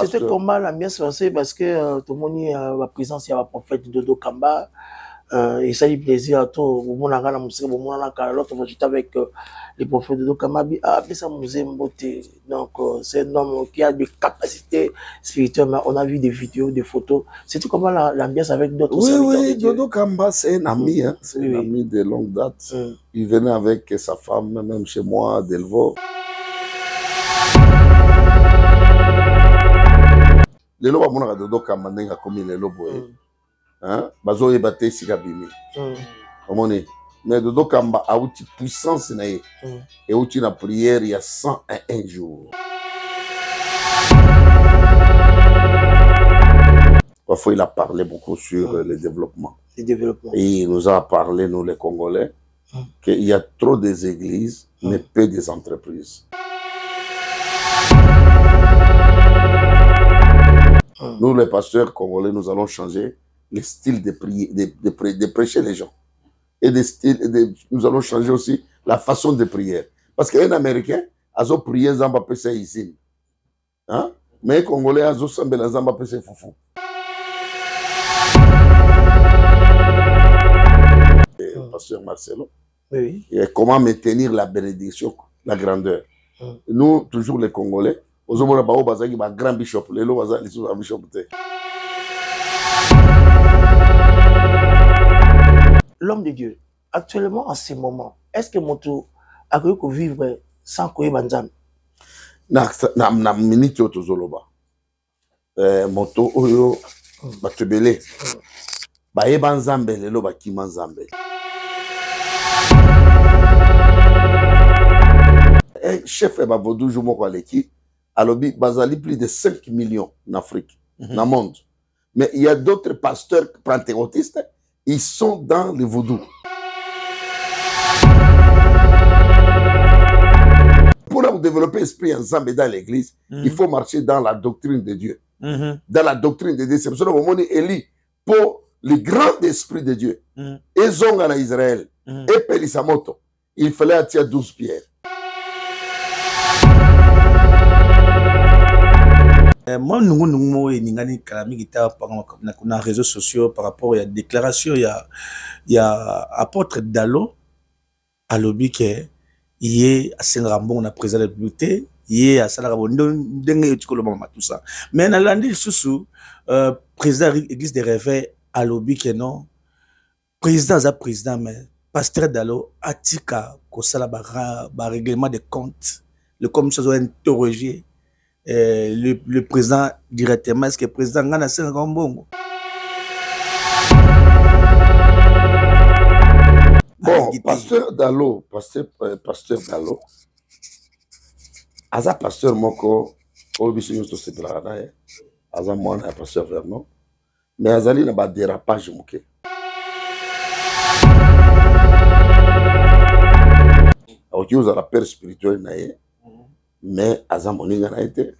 c'était comment l'ambiance passée parce que tout le monde y a la présence, il y a le prophète Dodo Kamba. Et ça fait plaisir à tout. Au moment où on a musique, au moment où on a l'autre, j'étais avec les prophètes de Kamabi. Ah, mais ça nous aime beauté. Donc, c'est un homme qui a des capacités spirituelles. On a vu des vidéos, des photos. C'était comment l'ambiance avec d'autres serviteurs de Dieu. Dodo Kamba, c'est un ami. Hein. C'est un ami de longue date. Il venait avec sa femme, même chez moi, à Delvaux. Les lois, mon ami Dodo Kamba, n'a commis les lois. Hein? Bazo e bate sikabimi. Omone. Mais Dodo Kamba a outil puissance nae. Et outil na prière il y a 101 jours. Parfois il a parlé beaucoup sur le développement. Le développement. Et il nous a parlé, nous les Congolais, qu'il y a trop des églises, mais peu des entreprises. Nous les pasteurs congolais, nous allons changer le style de prier, de prêcher les gens. Et nous allons changer aussi la façon de prier. Parce qu'un Américain, a prié Zamba Pese ici. Hein? Mais un Congolais, a semblé Zamba Pese Foufou. Pasteur Marcelo. Oui. Et comment maintenir la bénédiction, la grandeur. Nous, toujours les Congolais, nous avons un grand bishop. Les bishop. L'homme de Dieu, actuellement, en ce moment, est-ce que Moto a pu vivre sans Koye Banzam? Na minute au Tozoloba. Moto Oyo, Batubele. Baye Banzambe, Lelo Bakimanzambe. Chef Bavodou Joumokwaleki, Alobi, Bazali plus de 5 millions en Afrique, dans le monde. Mais il y a d'autres pasteurs pentecôtistes. Ils sont dans le vaudou. Pour développer l'esprit ensemble dans l'église, il faut marcher dans la doctrine de Dieu. Dans la doctrine de Dieu. C'est pour ça que mon élit pour le grand esprit de Dieu. Et Zonga à Israël. Et Pelisamoto. Il fallait attirer 12 pierres. Moi, nous avons des réseaux sociaux par rapport à la déclaration. Il y a apôtre Dalo, à l'objet qu'il y a à Saint-Rambon, on a président de la République, il y a à Saint-Rambon, tout ça. Mais dans l'année sous président de l'église des réveils, à l'objet que non, président, mais pasteur Dalo, a tika, qu'on s'ala règlement de comptes, le commissaire doit interroger. Le président directement, est-ce que le président Ngana Saint-Rambon? Bon, pasteur Dalo, pasteur Dalo, Aza pasteur Moko, Olbisi Yusto Sebrana, Aza Moana, pasteur Vernon, mais Azali n'a pas de dérapage Mouké. Alors, tu as la père spirituelle, mais Aza Moninga n'a été.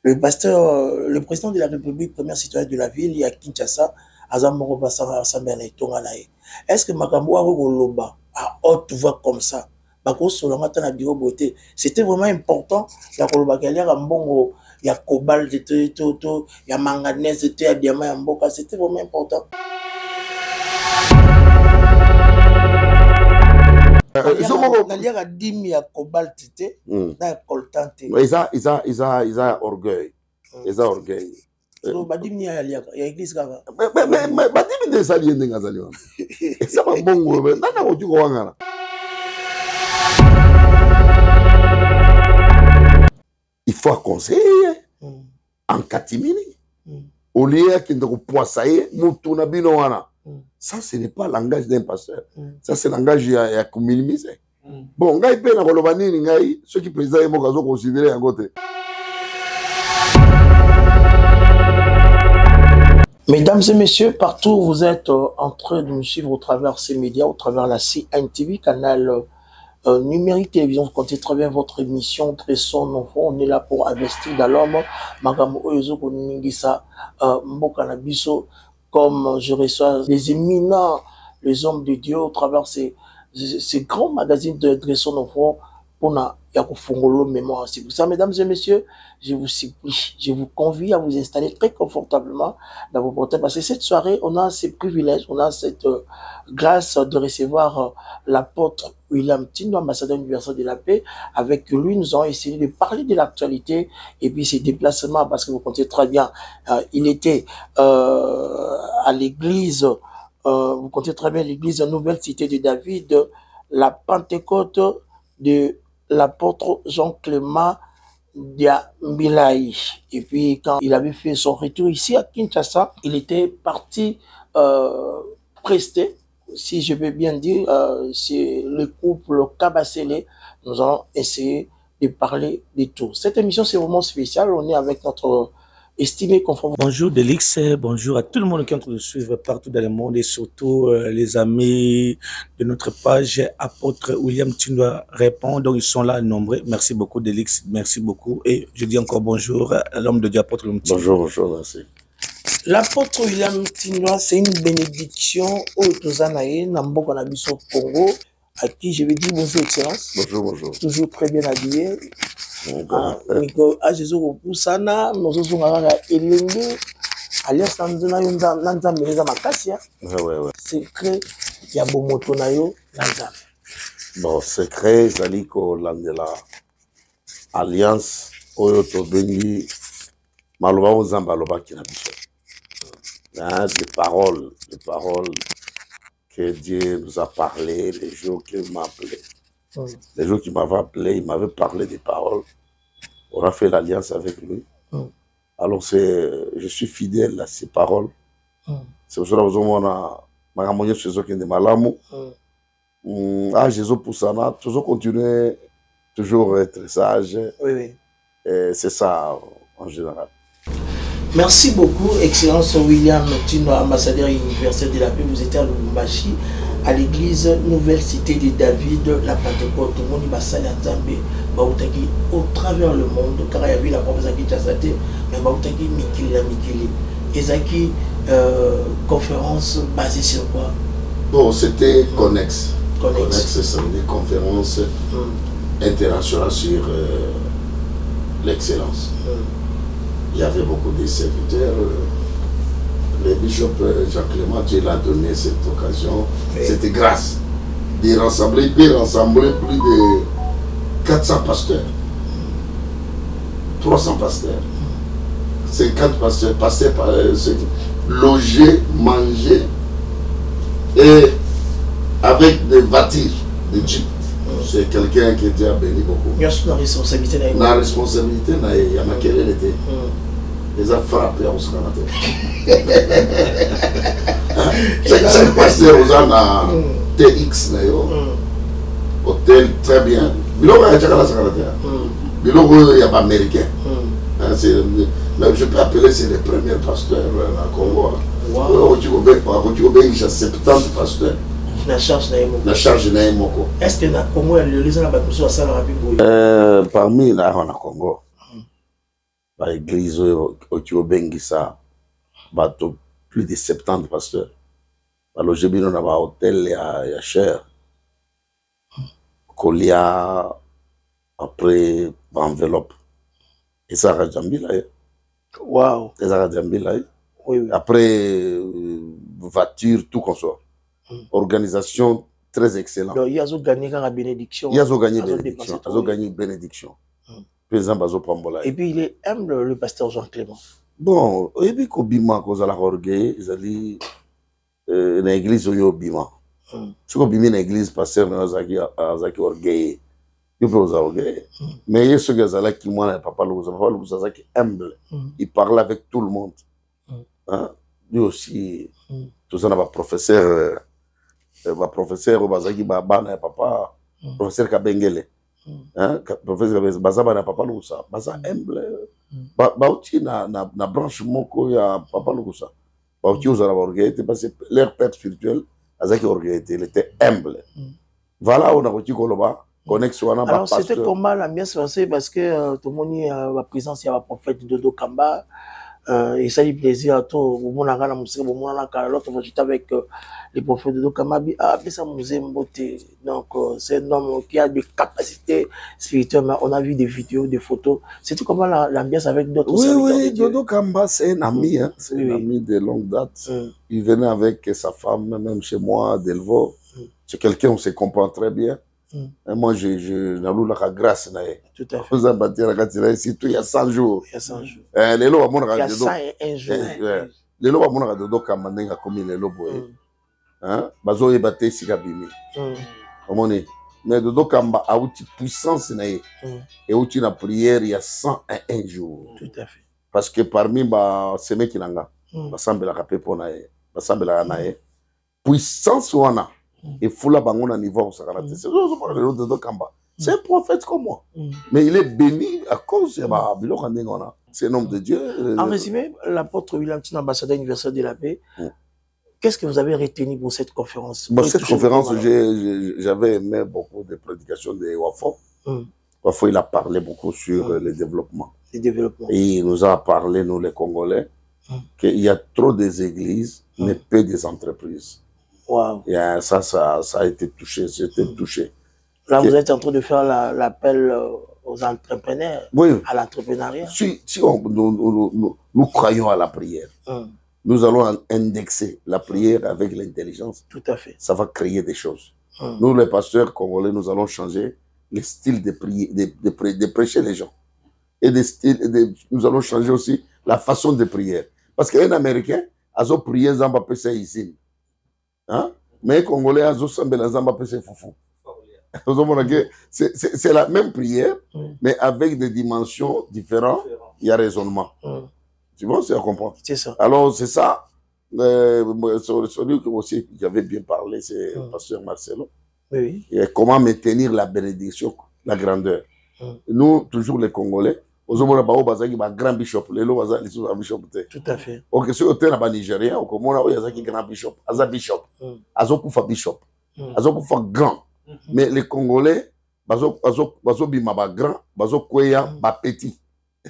Le pasteur, le président de la République, premier citoyen de la ville, il y a Kinshasa, Aza Moro Bassara Asambele Tonganae. Est-ce que Makambo a Roloba à haute voix comme ça? C'était vraiment important. Il y a Mbongo, il y a cobalt, il y a manganèse, il y a diamant, c'était vraiment important. Il y a 10 000 cobalt, il y a coltant. Ils ont orgueil. Ils ont orgueil. So, il y a l'église. Mais ça vient de Gazali. Ça va bon. Il faut conseiller en catimini. Au lieu qu'il ne poissaille, Moutouna Binoana. Ça, ce n'est pas le langage d'un pasteur. Ça, c'est le langage à minimiser. Bon, ceux qui président Mokazo considérés en côté. Mesdames et messieurs, partout où vous êtes en train de nous suivre au travers ces médias, au travers la CNTV, canal numérique télévision, vous comptez très bien votre émission, Tresson Enfant. On est là pour investir dans l'homme. Magamo Oyozo Koningisa, Mbokanabiso, comme je reçois les éminents, les hommes de Dieu au travers ces grands magazines de Tresson Enfant. pour Yakufongolo mémoire. C'est pour ça, mesdames et messieurs, je vous supplie, je vous convie à vous installer très confortablement dans vos portails parce que cette soirée, on a ce privilège, on a cette grâce de recevoir l'apôtre William Tindo, ambassadeur universel de la paix. Avec lui, nous avons essayé de parler de l'actualité et puis ses déplacements parce que vous comptez très bien, il était à l'église, vous comptez très bien l'église Nouvelle Cité de David, la Pentecôte de l'apôtre Jean-Clément Diambilaï. Et puis, quand il avait fait son retour ici à Kinshasa, il était parti prester, si je veux bien dire, c'est le couple Kabasele. Nous allons essayer de parler de tout. Cette émission, c'est vraiment spécial. On est avec notre estimé confrère. Bonjour Delix, bonjour à tout le monde qui est en train de suivre partout dans le monde et surtout les amis de notre page Apôtre William Tindo répond. Donc ils sont là nombreux. Merci beaucoup Delix, merci beaucoup. Et je dis encore bonjour à l'homme de Dieu Apôtre William Tindo. Bonjour, bonjour, merci. L'apôtre William Tindo, c'est une bénédiction au Tozanae, Nambo Nabiso Congo, à qui je vais dire bonjour Excellence. Bonjour, bonjour. Toujours très bien habillé. Jésus Poussana, nous avons élégé, alias Nanza Meleza Makassia. Ouais. Secret, il y a bon motonayo, Nanza. Bon, secret, Zaliko Landela, Alliance, Oyoto Bengi, Maloba Ozamba Loba Kinabiso. Des paroles que Dieu nous a parlé, les jours qu'il m'a appelé. Les jours qu'il m'avait appelé, il m'avait parlé des paroles. On a fait l'alliance avec lui. Alors, je suis fidèle à ces paroles. C'est pour ça que nous avons chez eux qui est malamu. Jésus Poussana, toujours continuer, toujours être sage. Oui. C'est ça en général. Merci beaucoup, Excellence William Tindo, ambassadeur universel de la paix. Vous étiez à Lubumbashi, à l'église Nouvelle Cité de David, la Pentecôte, Moni Bassali Nzambe, Baoutaki, au travers le monde, car il y avait la professeur qui Tchazate, mais Baoutaki Mikili. Ezaki, conférence basée sur quoi? Bon, c'était Connex. Connex, c'est des conférences internationales sur l'excellence. Il y avait beaucoup de serviteurs. Le bishop Jacques-Clément, Dieu l'a donné cette occasion. Oui. C'était grâce de rassembler, il peut rassembler plus de 400 pasteurs, 300 pasteurs, 50 pasteurs, loger, manger et avec des voitures, des jeeps. C'est quelqu'un qui Dieu a béni beaucoup. Il y a une responsabilité. La responsabilité, il y en a quelle était. Les a frappés à Ouskanate. Chaque pasteur aux a TX, hôtel très bien. Biloko il y a Chakala Sakalate. Biloko il y a pas américain. Mais je peux appeler c'est les premiers pasteurs à Congo. Wow. Il y a 70 pasteurs. La charge Naïmoko. Est-ce que na Congo les gens là-bas sont à la parmi là on a Congo. L'église au Bengissa, plus de 70 pasteurs. Alors j'ai bien on a un hôtel à cher. Colia après enveloppe. Et ça a Djambi là. Wow. Et ça a Djambi là. Oui. Après voiture tout comme ça. Organisation très excellente. Il y a gagné la bénédiction. Il y a gagné bénédiction. Il y a gagné bénédiction. Et puis il est humble, le pasteur Jean-Clément. Bon, et puis quand Bima cause la orgueil, ils allaient dans l'église où il Bima. Si on Bima dans l'église, pasteur Nazaki orgueil, il peut aux orgueil. Mais il y a ceux qui allaient qui moi papa Nazaki humble. Il parle avec tout le monde. Lui aussi, tout ça n'a pas professeur. Ma professeur Bazaki Baba na papa professeur Kabengele professeur Bazaba na papa Lukusa Baza humble bauti na branche moko ya papa Lukusa bauti aux orgueil parce que leur père spirituel Azaki orgueil il était humble. Voilà on a reçu Koloba connexion na. Alors c'était comment l'ambiance passée parce que tout le monde la présence il y a le prophète Dodo Kamba et ça lui plaisir à tout. Au moment où on a musée, au moment où l'autre fois j'étais avec les prophètes de Kamabi, ah, mais ça musée beauté. Donc c'est un homme qui a des capacités spirituelles. Mais on a vu des vidéos, des photos. C'était comment l'ambiance avec d'autres serviteurs de Oui, Dieu. Dodo Kamba, c'est un ami, hein. C'est un ami de longue date. Il venait avec sa femme, même chez moi, à Delvaux. C'est quelqu'un, on se comprend très bien. Et moi, je n'ai la grâce. Tout à fait. Vous avez bâti la grâce, surtout il y a 100 jours. Il y a 100 jours. Il y a 101 jours. Les lois, mon Dodo Kamba, n'a commis les lois. Hein? Bazo est battu, si Kabimi. Mais Dodo Kamba a outil puissance, et outil la prière, il y a 101 jours. Tout à fait. Parce que parmi ces mecs qui l'ont, semble la rapé pour naïe, semble la naïe, puissance ou ana, et foula bangon à niveau où ça va rater. C'est un prophète comme moi. Mais il est béni à cause de c'est un homme de Dieu. En résumé, l'apôtre William Tin, ambassadeur universel de la paix, qu'est-ce que vous avez retenu pour cette conférence? Pour cette conférence, j'avais aimé beaucoup de prédications de Wafo. Wafo, il a parlé beaucoup sur le développement. Et il nous a parlé, nous les Congolais, qu'il y a trop des églises, mais peu des entreprises. Wow. Et ça a été touché, j'étais touché. Là, vous êtes en train de faire l'appel aux entrepreneurs, à l'entrepreneuriat. Si nous croyons à la prière, nous allons indexer la prière avec l'intelligence. Tout à fait. Ça va créer des choses. Nous, les pasteurs congolais, nous allons changer le style de prier, de prêcher les gens. Et nous allons changer aussi la façon de prière. Parce qu'un Américain, a prié Zamba Pessé ici. Hein? Mais un Congolais, a Sambela Zamba Pessé Foufou. C'est la même prière, mais avec des dimensions différentes. Il y a raisonnement. Tu vois, c'est à comprendre. C'est ça. Alors, c'est ça. Celui aussi qui avait bien parlé, c'est le pasteur Marcelo. Oui. Et comment maintenir la bénédiction, la grandeur. Nous, toujours les Congolais, nous avons un grand bishop. Tout à fait. Ok, si on est un Nigérien, on a un grand bishop. Un bishop. Un bishop. Un grand. Mais les Congolais, bazo bima ba grand, bazo koya ba petit.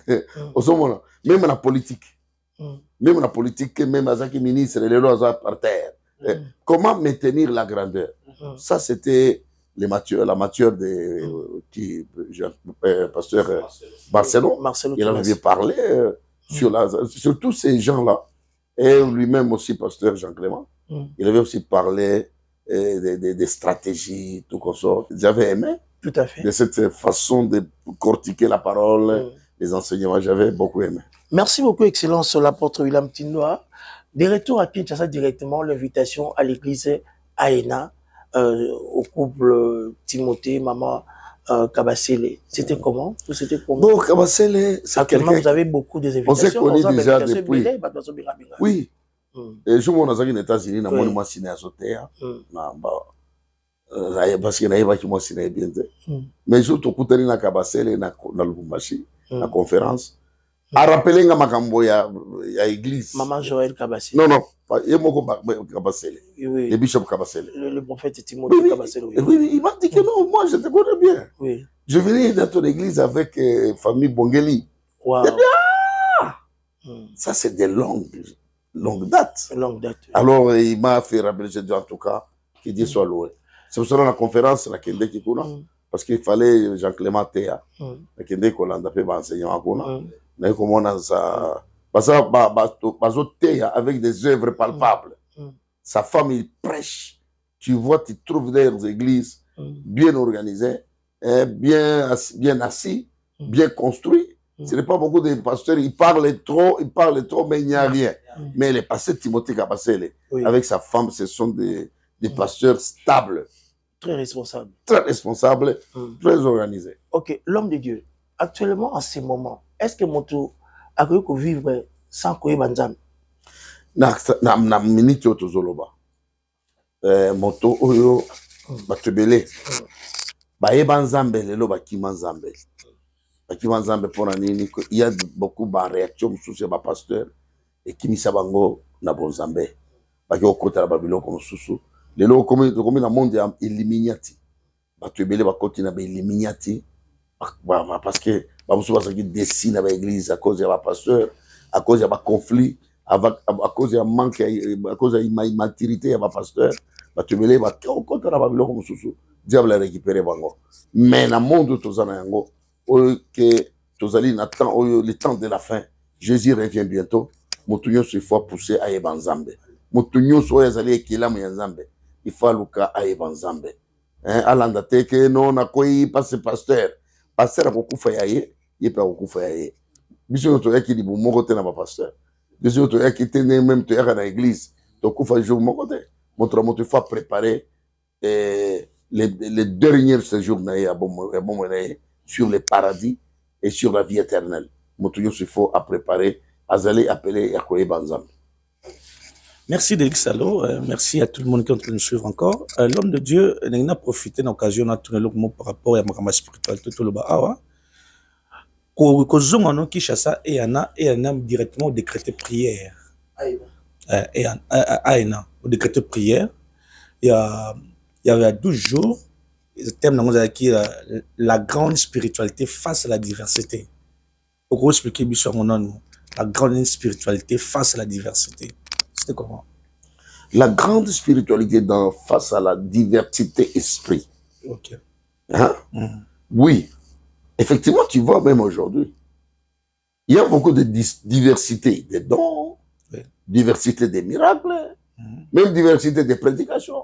Même la politique. Même la politique, même les ministres, les lois par terre. Comment maintenir la grandeur? Ça, c'était la matière de pasteur Marcelo. Il avait parlé sur tous ces gens-là. Et lui-même aussi, pasteur Jean-Clément. Il avait aussi parlé des stratégies, tout comme ça. J'avais aimé. Tout à fait. De cette façon de cortiquer la parole, les enseignements, j'avais beaucoup aimé. Merci beaucoup, Excellence, l'apôtre William Tindoa. De retour à Kinshasa directement, l'invitation à l'église Aena, au couple Timothée, maman Kabasele. C'était comment? C'était comment? Bon, Kabasele, c'est actuellement, vous avez beaucoup des invitations. On s'est connus déjà depuis. Oui. Et je suis aux États-Unis, je suis signé à Sotea. Parce que je suis signé bien. Mais je suis à Kabasele, na Lubumbashi, na conférence. A rappeler nga makambo ya église. Maman Joël Kabasele. Non, non, il y a Kabasele. Oui. Le bishop Kabasele. Le prophète Timothée Kabasele. Oui, il m'a dit que non, moi je te connais bien. Oui. Je venais dans ton église avec famille Bongeli. Wow. Ça, c'est de longue date. Longue date. Alors, il m'a fait rappeler, j'ai dit en tout cas, que Dieu soit loué. C'est pour ça que la conférence, la Kende Kikuna, parce qu'il fallait Jean-Clément Théa. La Kende Kolanda, puis enseignement à Kuna. Mais comment on a ça? Parce que avec des œuvres palpables. Sa femme, il prêche. Tu vois, tu trouves des églises bien organisées, bien assis, bien construits. Ce n'est pas beaucoup de pasteurs, ils parlent trop, mais il n'y a rien. Mais les pasteurs Timothée Kabasele, avec sa femme, ce sont des pasteurs stables. Très responsables. Très responsables, très organisés. Ok, l'homme de Dieu, actuellement, en ce moment, est-ce que Moto a pu vivre sans Koye Banzam? Na minute yo tozoloba. Moto oyo batebele. Baye Banzambe lelo bakima Nzambe. Bakima Nzambe pona nini il y a beaucoup de réactions sur ba pasteur et kimisa bango na bonzambe. Baki okota ba biloko mususu. Lelo comme na monde ya Illuminati. Batebele bakoti na ba Illuminati parce que bamusu basaki dessine ba église à cause de ba pasteur à cause de conflit, à cause de manque, à cause de immaturité, à ma pasteur, tu me lèves, quand on a pas comme sous, diable a récupéré bango. Mais dans le monde tous en yango, que tous allez n'attend le temps de la fin, Jésus revient bientôt. Motunyo se faut pousser à Ebanzambe. Motunyo so yazali kila myanzambe. Il faut luka à Ebanzambe. Hein, alanda te que non na koi passe pasteur. Pasteur a beaucoup fait aye, il peut beaucoup faire aye. Biso to yaki di moko te na ba pasteur. Biso to yaki te même to yaka na église. To kufa jour moko te. Montre mo te faut préparer les derniers séjours sur le paradis et sur la vie éternelle. Motunyo se faut à préparer. Azali appelé Yakoye Banzam. Merci Délix Salo, merci à tout le monde qui est en train de nous suivre encore. L'homme de Dieu n'a profité de l'occasion de tourner le mot par rapport à ma spiritualité tout le bas. Kozonga no Kishasa et Anna directement décrété prière. Aïna, au décrété prière. Il y avait 12 jours, le thème qui la grande spiritualité face à la diversité. Pour expliquer bien mon nom. La grande spiritualité face à la diversité. C'était comment? La grande spiritualité face à la diversité esprit. Ok. Hein? Oui. Effectivement, tu vois, même aujourd'hui, il y a beaucoup de diversité des dons, diversité des miracles, même diversité des prédications,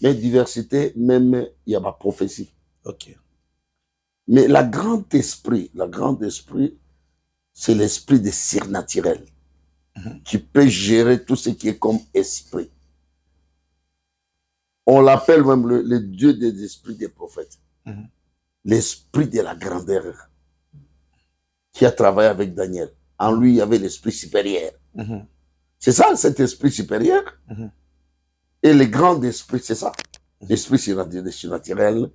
mais diversité, même, il y a ma prophétie. Ok. Mais la grande esprit, c'est l'esprit de surnaturel qui peut gérer tout ce qui est comme esprit. On l'appelle même le Dieu des esprits des prophètes. L'esprit de la grandeur qui a travaillé avec Daniel. En lui, il y avait l'esprit supérieur. C'est ça, cet esprit supérieur. Et le grand esprit, c'est ça. L'esprit surnaturel,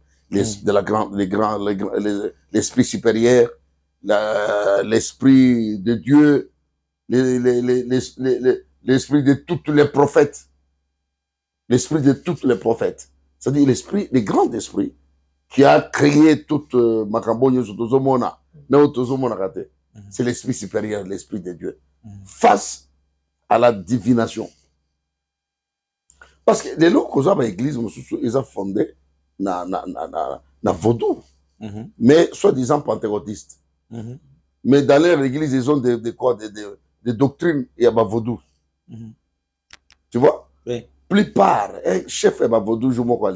l'esprit supérieur, l'esprit de Dieu, l'esprit de tous les prophètes. L'esprit de tous les prophètes. C'est-à-dire l'esprit, le grand esprit qui a créé toute Makambonyo Sotozomona. C'est l'esprit supérieur, l'esprit de Dieu. Face à la divination. Parce que les locaux de l'église, ils ont fondé na vaudou. Mais soi-disant pentecôtistes. Mais dans leur église, ils ont des doctrines et un vaudou. Tu vois? Oui. Plupart, un chef et vaudou, je m'en crois,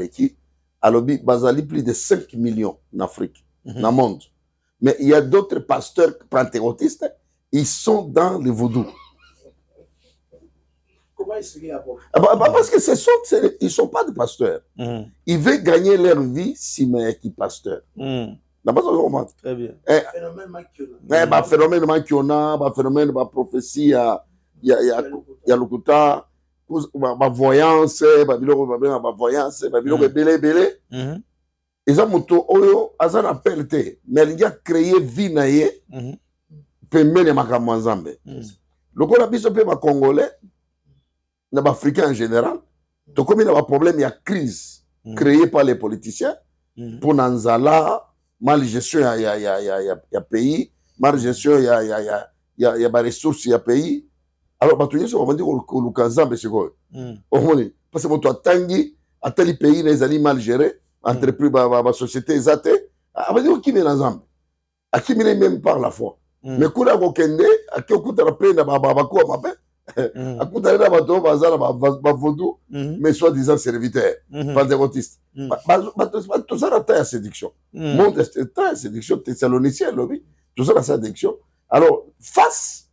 alors Bazali, plus de 5 millions en Afrique, dans le monde. Mais il y a d'autres pasteurs pentecôtistes, ils sont dans le vaudou. Comment expliquer la pauvre? Parce que ils ne sont pas des pasteurs. Ils veulent gagner leur vie si mais qui pasteur. Très bien. Phénomène mankiona, phénomène de prophétie, il y a l'okuta, ma voyance, ma voyance, belé. Ils ont moto oyo, azan appel te, mais il y a créé vie naie, pemene makamanzambe. Le qu'on a besoin de Congolais, les Africains en général, donc comme il y a un problème, il y a crise créée par les politiciens pour Nanzala. Mal gestion, il y a pays. Mal gestion, il y a des ressources, il y a pays. Alors, on va dire que le Kazambe, c'est quoi? Parce que tu as tangi, à tel pays, les alliés mal gérés, entrepris, la société, les athées. On va dire qui est dans Zambe. À qui est même par la foi. Mais quand on a Kende, à qui on a appelé Babako, à ma à qui on a appelé Vaudou, mais soi-disant serviteurs, pentecôtistes. Tout ça, c'est la séduction. Monde est la séduction, Thessaloniciens, tout ça, c'est la séduction. Alors, face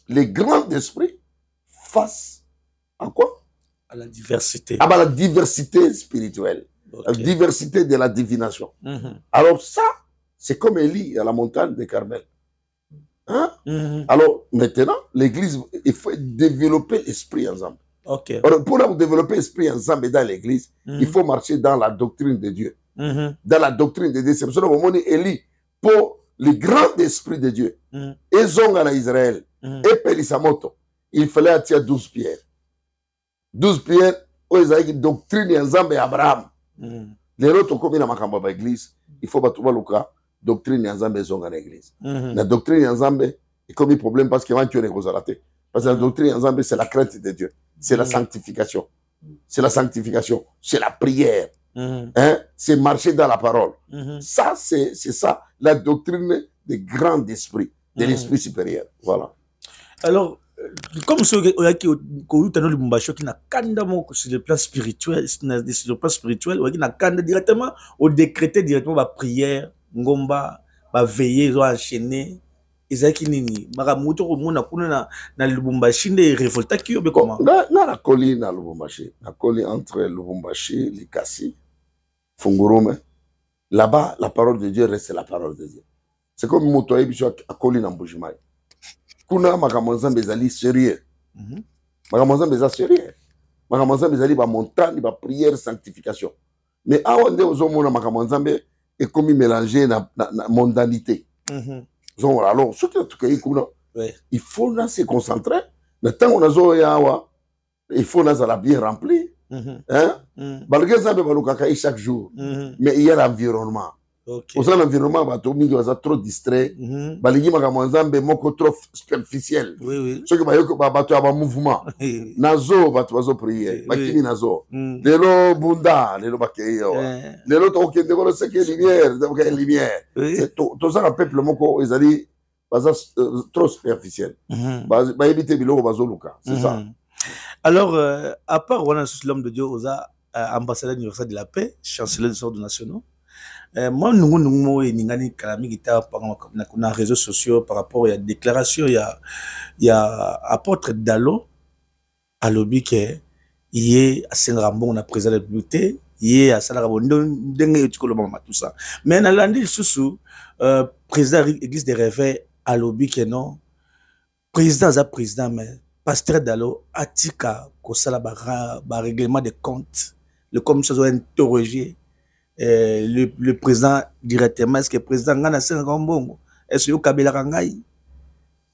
les grands esprits, face à quoi? À la diversité. À la diversité spirituelle. La diversité de la divination. Alors, ça, c'est comme Élie à la montagne de Carmel. Hein? Alors, maintenant, l'église, il faut développer l'esprit ensemble. Alors, pour développer l'esprit ensemble dans l'église, il faut marcher dans la doctrine de Dieu. Dans la doctrine de Dieu. C'est pour ça que Élie, pour le grand esprit de Dieu, ils ont à Israël, et Pélissamoto, il fallait attirer 12 pierres. 12 pierres, ils ont une doctrine ensemble et Abraham. Les autres, comme il y a l'église, il faut battre le cas, doctrine ensemble et ont à l'église. La doctrine ensemble, Et comme problème, parce que tu es raté. Parce que la doctrine, ensemble, c'est la crainte de Dieu. C'est la sanctification. C'est la sanctification. C'est la prière. Hein? C'est marcher dans la parole. Ça, c'est ça, la doctrine des grands esprits, de l'esprit supérieur. Voilà. Alors, comme ce qui n'a kanda sur le plan spirituel, sur le plan spirituel, qui n'a kanda directement au décréter directement la prière, ngomba, va veiller, ils ont enchaîné. Ezaki nini makamuto komona kuna na Lubumbashi nde révolta ki yo be comment na koli na Lubumbashi, na koli entre Lubumbashi, Likasi, Fungurume. Là-bas, la parole de Dieu reste la parole de Dieu. C'est comme Motoye biso a koli na Mbujimai. Kuna makamonza bezali sérieux. Makamonza bezali sérieux. Makamonza bezali ba montagne, ba prière, sanctification. Mais awande ozomona makamonza be est comme mélangé na mondanité. Alors, ce il faut se concentrer. Le temps où on a il faut bien rempli. Chaque jour. Mais il y a l'environnement. Au sein de l'environnement, il y a trop distrait. Il y a trop superficiel. Ce qui est un mouvement. Nazo, il prier. Il nazo. Lelo bunda, lelo bakeyo. Lelo toke de ko seke lumière. C'est tout ça le peuple moko ezali trop superficiel. Ba éviter biloko bazoluka, c'est ça. Alors à part l'homme de Dieu, Oza ambassadeur universel de la paix, chancelier des ordres nationaux. Moi nous ningani kalami kita na réseaux sociaux par rapport à la déclaration il y a apôtre Dalo à lobby que il a Sengrambon na président de la République il a Salarabo ndenge tout ça mais na landi sous président église des réveils à lobby que non président mais pasteur Dalo atika ko sala ba règlement de compte le commission doit interroger le président directement. Est-ce que le président Ngana Sengrambongo est-ce que Kabila Rangai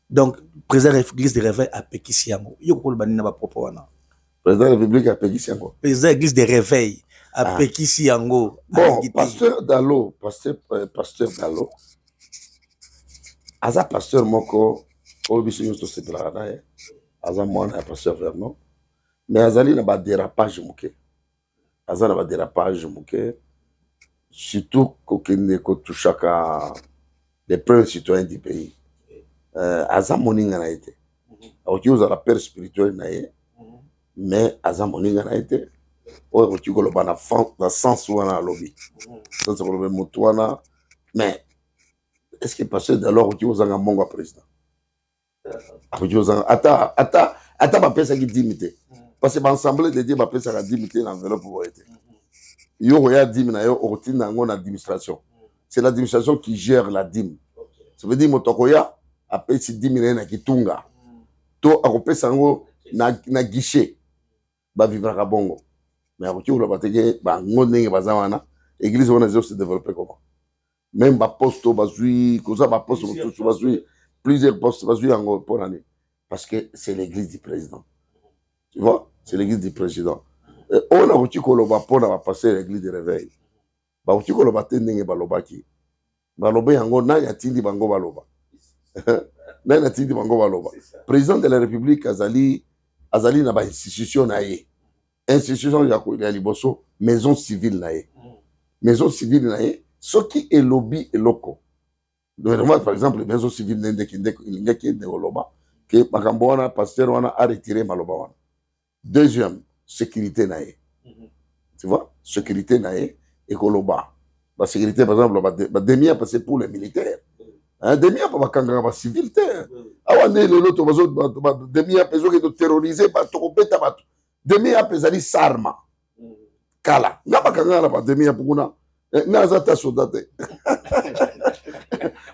donc président de l'église de réveil à Pekisiango yo ko banina ba propos wana président de la République à Pekisiango président de l'église de réveil à Pekisiango bon pasteur Dalo aza pasteur moko obiso nyonso sepelaka na ye aza mwana ya pasteur Vernon mais azali na ba dérapage moke aza na ba dérapage moke surtout kokende kotushaka les premiers citoyens du pays aza moninga na ete akoki ozala père spirituel na ye mais aza moninga na ete oyo akoki koloba na sens wana alobi sens koloba motu wana mais est ce que pasteur d'alors akoki kozanga mbongo ya président akoki kozanga ata bapesaki 10 te parce que baassemblée de Dieu bapesaka 10 te na enveloppe boye te yo koya dîme na yo okotinda yango na administration. C'est l'administration qui gère la dîme. Ça veut dire motokoya apesi 10 000 na kitunga. To akopesa yango na guichet ba vivra bongo. Mais akoki ola bateke ba ngondenge bazawana église wana zo se développer comment. Même ba poste bazui koza ba poste bazui plusieurs postes bazui yango pour l'année parce que c'est l'église du président. Tu vois? C'est l'église du président. On a aussi koloba pona va passer l'église de réveil. Ba aussi koloba tendenge balobaki. Baloba yango na yatindi bango baloba. Na yatindi bango baloba. Président de la République azali na ba institution na ye. Institution ya liboso maison civile na ye. Maison civile na ye ce qui est lobby et loco. Normalement par exemple maison civile ndeki de oloba que makambo wana pasteur wana a retiré maloba wana. Deuxième sécurité nae. Tu vois, sécurité nae et koloba. La sécurité, par exemple, demi passé pour les militaires. Demi pas kanga ba civil terre. Awane le loto bazo demi peso que terroriser ba to beta ba. Demi pesali sarma. Kala. Na ba kanga la ba demi pukuna. Na zata soldate.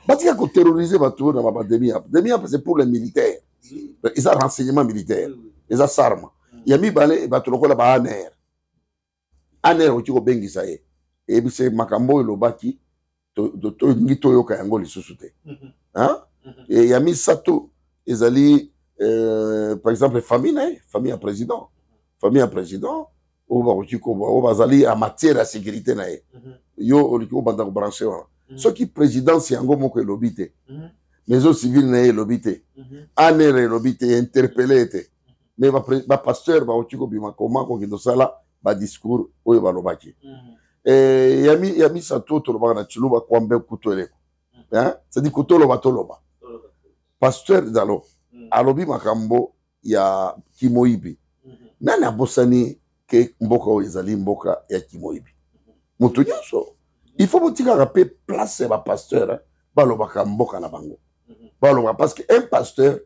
Batika ko terroriser ba to na ba demi. Demi c'est pour les militaires. Ils ont renseignement militaire. Ils ont sarma. Yami bale batuloko ba aner oki ko bengisa ye e bise makambo elobaki to ngi to yoka yango lisusu te hein et yami sato ezali par exemple famille à président o ba oki ko o bazali en matière de sécurité na ye yo oliko banda ko brancher wana ce qui présidence yango moko elobite maison civile na ye lobité anere lobité interpellé te mais ba pasteur ba otiko bima koma ko kindo sala ba discours oyo ba lobaki yami sato to loba na chiluba kwambe kutole hein c'est dit kutolo ba toloba pasteur Dalo alobi makambo ya Kimoyibi nani abosani ke mboka oyo ezali mboka ya Kimoyibi mutu nyonso il faut botika rappeler place ba pasteur balobaka mboka na bango baloba parce que un pasteur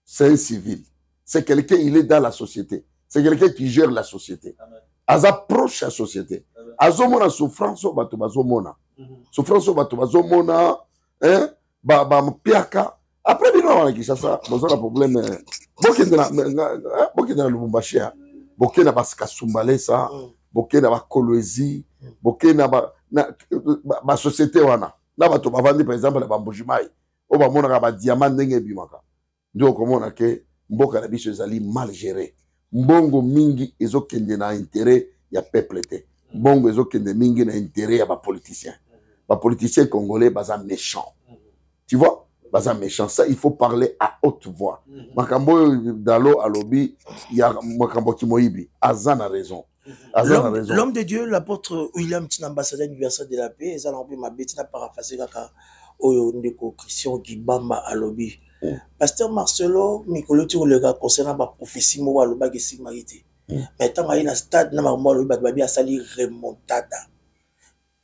c'est un civil, c'est quelqu'un il est dans la société, c'est quelqu'un qui gère la société aza proche la société azomona souffrance bato bazomona souffrance bato bazomona hein ba mpiaka après bino wana Kinshasa bozala problème bokenda na Lubumbashi bokenda baskasumbalesa bokenda bakolwezi bokenda ba société wana na bato bavandi par exemple na bambujimai o bamonaka ba diamant ndenge ebimaka ndio okomona ke mboka na biso ezali mal géré mbongo mingi ezokende na intérêt ya peuple te mbongo ezokende mingi na intérêt ya bapoliticiens congolais baza méchants tu vois baza méchants ça il faut parler à haute voix makambo Dalo alobi ya makambo Kimoyibi azana raison. L'homme de Dieu, l'apôtre William Tin, ambassadeur universel de la paix, ils ont ma bête n'a paraphrasé kaka oyo ndeko Christian Gibamba alobi. Pasteur Marcelo Mikolo tu le gars concernant ma prophétie mo aloba ke sigmarité. Mais tant il na stade na mo aloba babi a sali remontada.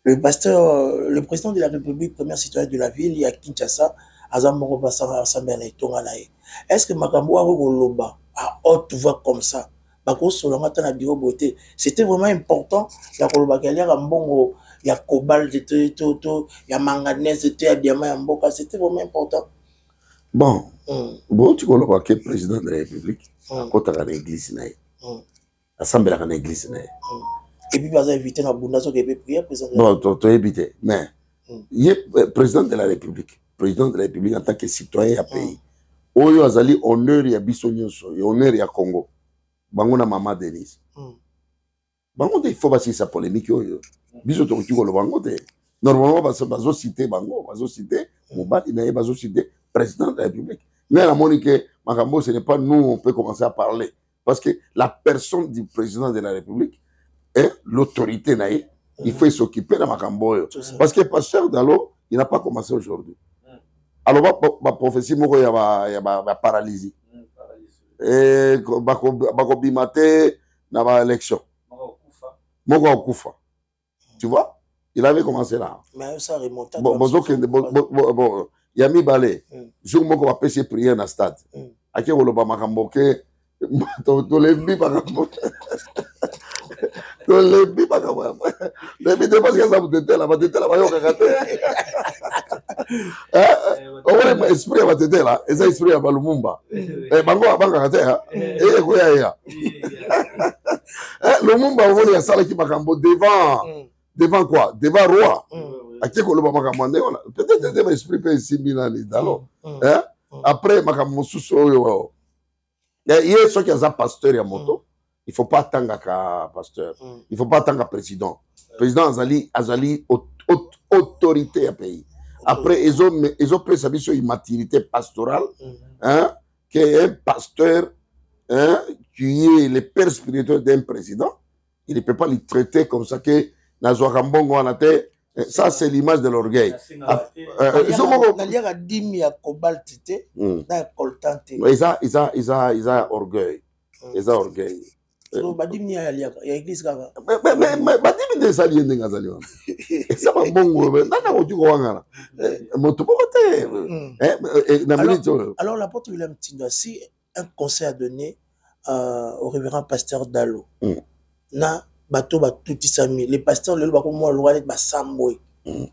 Le pasteur le président de la République premier citoyen de la ville il y a Kinshasa azamoko pasteur assemblée na itonga na ye. Est-ce que makambo wa koloba à haute voix comme ça? C'était vraiment important. Il y a mbongo, il y a cobalt, il y a manganèse, il y a diamant, c'était vraiment important. Bon, bon, tu connais pas que le président de la République, quand tu as l'église, l'assemblée de l'église. Et puis, vous avez invité dans Bundaso qui peut prier, président. Non, tu as évité. Mais, il est président de la République. Président de la République en tant que citoyen du pays. Oyo azali honneur ya biso nyonso, honneur ya Congo. Bango na Maman Denise. Bango il faut passer sa polémique oyo. Biso to ki ko lo bango te. Normalement bazo citer bango, bazo citer Mobali na bazo citer président de la République. Mais la monique makambo ce n'est pas nous on peut commencer à parler parce que la personne du président de la République est l'autorité na il faut s'occuper de makambo oyo. Parce que pasteur Dalo, il n'a pas commencé aujourd'hui. Alors ma prophétie moko ya ba paralysie. Et bakobimate na ba élection moko akufa tu vois il avait commencé là mais ça remonte bon yami balé jour moko va pêcher prière na stade ake koloba makambo ke to lebi makambo to lebi makambo lebi de parce que ça vous était là ba yoka kate on va esprit va t'aider là et ça esprit va Lumumba et bango abanga kate et ko ya Lumumba on va sala ki makambo devant quoi devant roi ake ko loba makambo ndé voilà peut-être de esprit pe simila ni Dalo après makambo susu oyo il y a ceux qui ont pasteur ya moto il faut pas attendre ka pasteur il faut pas attendre président azali autorité à pays. Après, ils ont pris sa mission immaturité pastorale, hein, qui est un pasteur, hein, qui est le père spirituel d'un président. Il ne peut pas le traiter comme ça que ça, c'est l'image de l'orgueil. Ils ont orgueil. Ils ont orgueil. So badimi ya église kaka. Mais badimi de sali ndenga zali wana. Ça va bongo nana ko tuko wangana. Moto pote. Alors l'apôtre William Tinda, si un conseil à donner au révérend pasteur Dalo. Na bato ba tuti sami les pasteurs le ba ko mo loale ba samboy.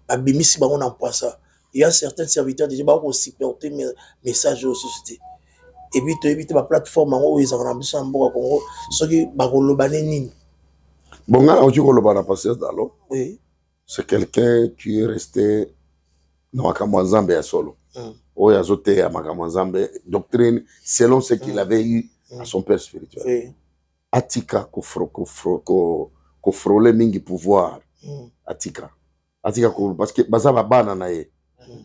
Ba bimisi ba on emploie ça. Il y a certains serviteurs déjà ba ko supporter message aux sociétés. Et puis tu évites ma plateforme où ils ont remboursé en Congo ce qui bagolobane nini bon là on dit kolobana pasteur Dalo oui c'est quelqu'un qui est resté dans makamwanzambe ya solo oya zote ya makamwanzambe doctrine selon ce qu'il avait eu à son père spirituel oui atika ko frôler mingi pouvoir atika parce que bazaba bana na ye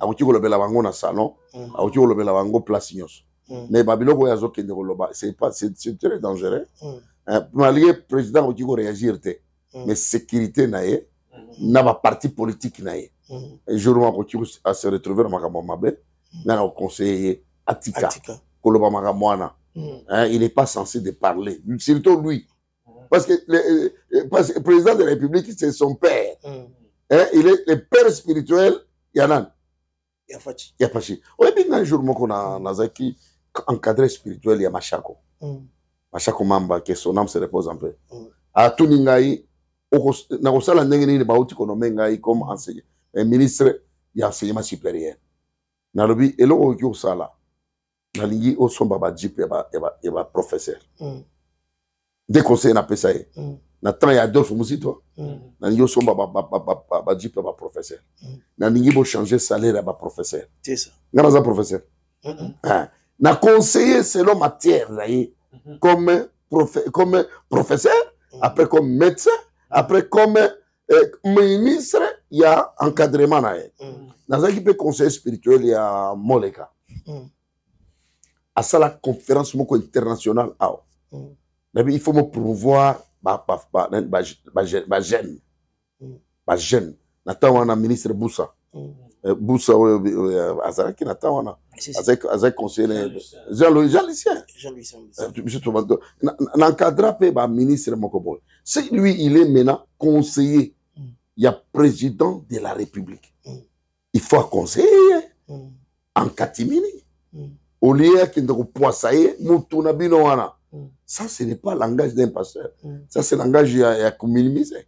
akoki kolobela bango na salon akoki kolobela bango place nyonso mais babiloko oyo azokende koloba c'est très dangereux malgré président akoki koréagir te mais sécurité na ye na baparti politique na ye jour moko akoki se retrouver na makambo mabe nga na conseiller atika koloba makambo wana il n'est pas censé de parler surtout lui parce que le président de la République c'est son père il est le père spirituel Yanan Yafachi oyebi nga jour moko nazaki encadré spirituel ya Machako Machako Mamba que son âme se repose en paix atuni ngai nakosala ndenge nini bauti konome ngai comme enseignant ministre ya enseignement supérieur nalobi eloko okoki kosala nalingi osomba bajip ya baprofesseur nde conseil napesa ye na temps ya Adolphe Musito nalingi osomba bajip ya baprofesseur nalingi bochanger salaire ya baprofesseur nga naza professeur na conseiller selon matière na ye comme professeur après comme médecin après comme ministre il y a encadrement na ye nazaki mpe conseiller spirituel ya Moleka à la conférence moko internationale awa il faut me promouvoir ba jeune nata wana ministre Boussa Boussa azalaki nata wana azaki conseiller Jean-Lucien n'encadra pe ba ministre moko boy c'est lui il est maintenant conseiller il y a président de la République il faut conseiller en catimini au lieu qu'il ne poissaille mutuna bino wana ça ce n'est pas le langage d'un pasteur ça c'est le langage ya minimiser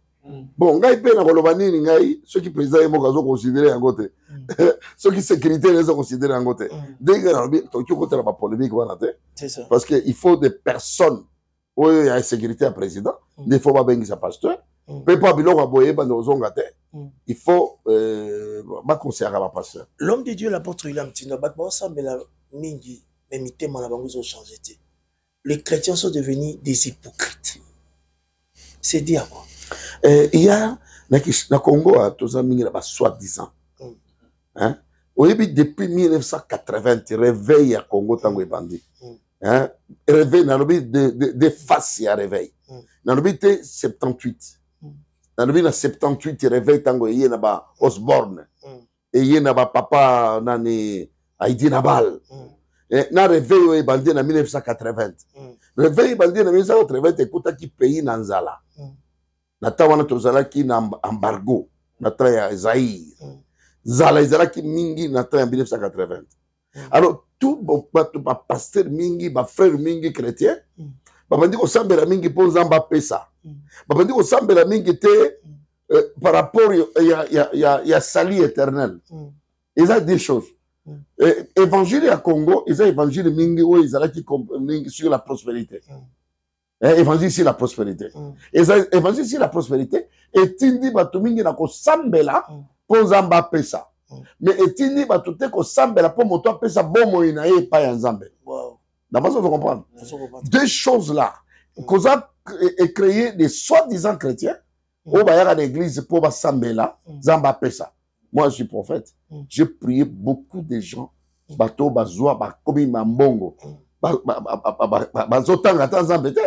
bon ngai pe na koloba nini ngai ceux qui président yemo kazo considérer yango te ceux qui sécurité les ont considéré yango te dès que na bi to ki kotela ba polémique wana te c'est ça parce que il faut des personnes oyo ya sécurité à président il faut pas bengi sa pasteur pe pas biloko boye bande ozonga te il faut ba conseiller ba pasteur l'homme de Dieu l'apôtre William Tina bat ba sambela mingi mais mitema na bango ont changé te les chrétiens sont devenus des hypocrites c'est dire quoi il y a na Congo tous mingi na soi-disant hein depuis 1980 réveil à Congo tango ebandi hein réveil na lobi de face à réveil na lobi te 78 na lobi na 78 réveil tango yé na ba Osborne et yé na ba papa nani Aïdi Nabal na réveil ebandi na 1980 réveil ebandi na 1980 ekutaki pays na nzala na tawana tozalaki na embargo na temps ya Zaïre zala ezalaki mingi na temps ya 1980 alors tout ba pasteur mingi ba frère mingi chrétien babandi kosambela mingi mpo nzambe apesa babandi kosambela mingi te par rapport ya sali éternel eza des choses évangile ya Congo eza évangile mingi oyo ezalaki mingi sur la prospérité évangile sur la prospérité évangile sur la prospérité etindi bato mingi na kosambela mpo nzambe apesa mais etindi bato te kosambela mpo moto apesa bomoi na ye epai ya nzambe d'abord ça faut comprendre deux choses là koza créer des soi-disant chrétiens oyo bayaka na église mpo basambela nzambe apesa. Moi je suis prophète j'ai prié beaucoup de gens bato bazwa bakomi mambongo bazotanga ta nzambe te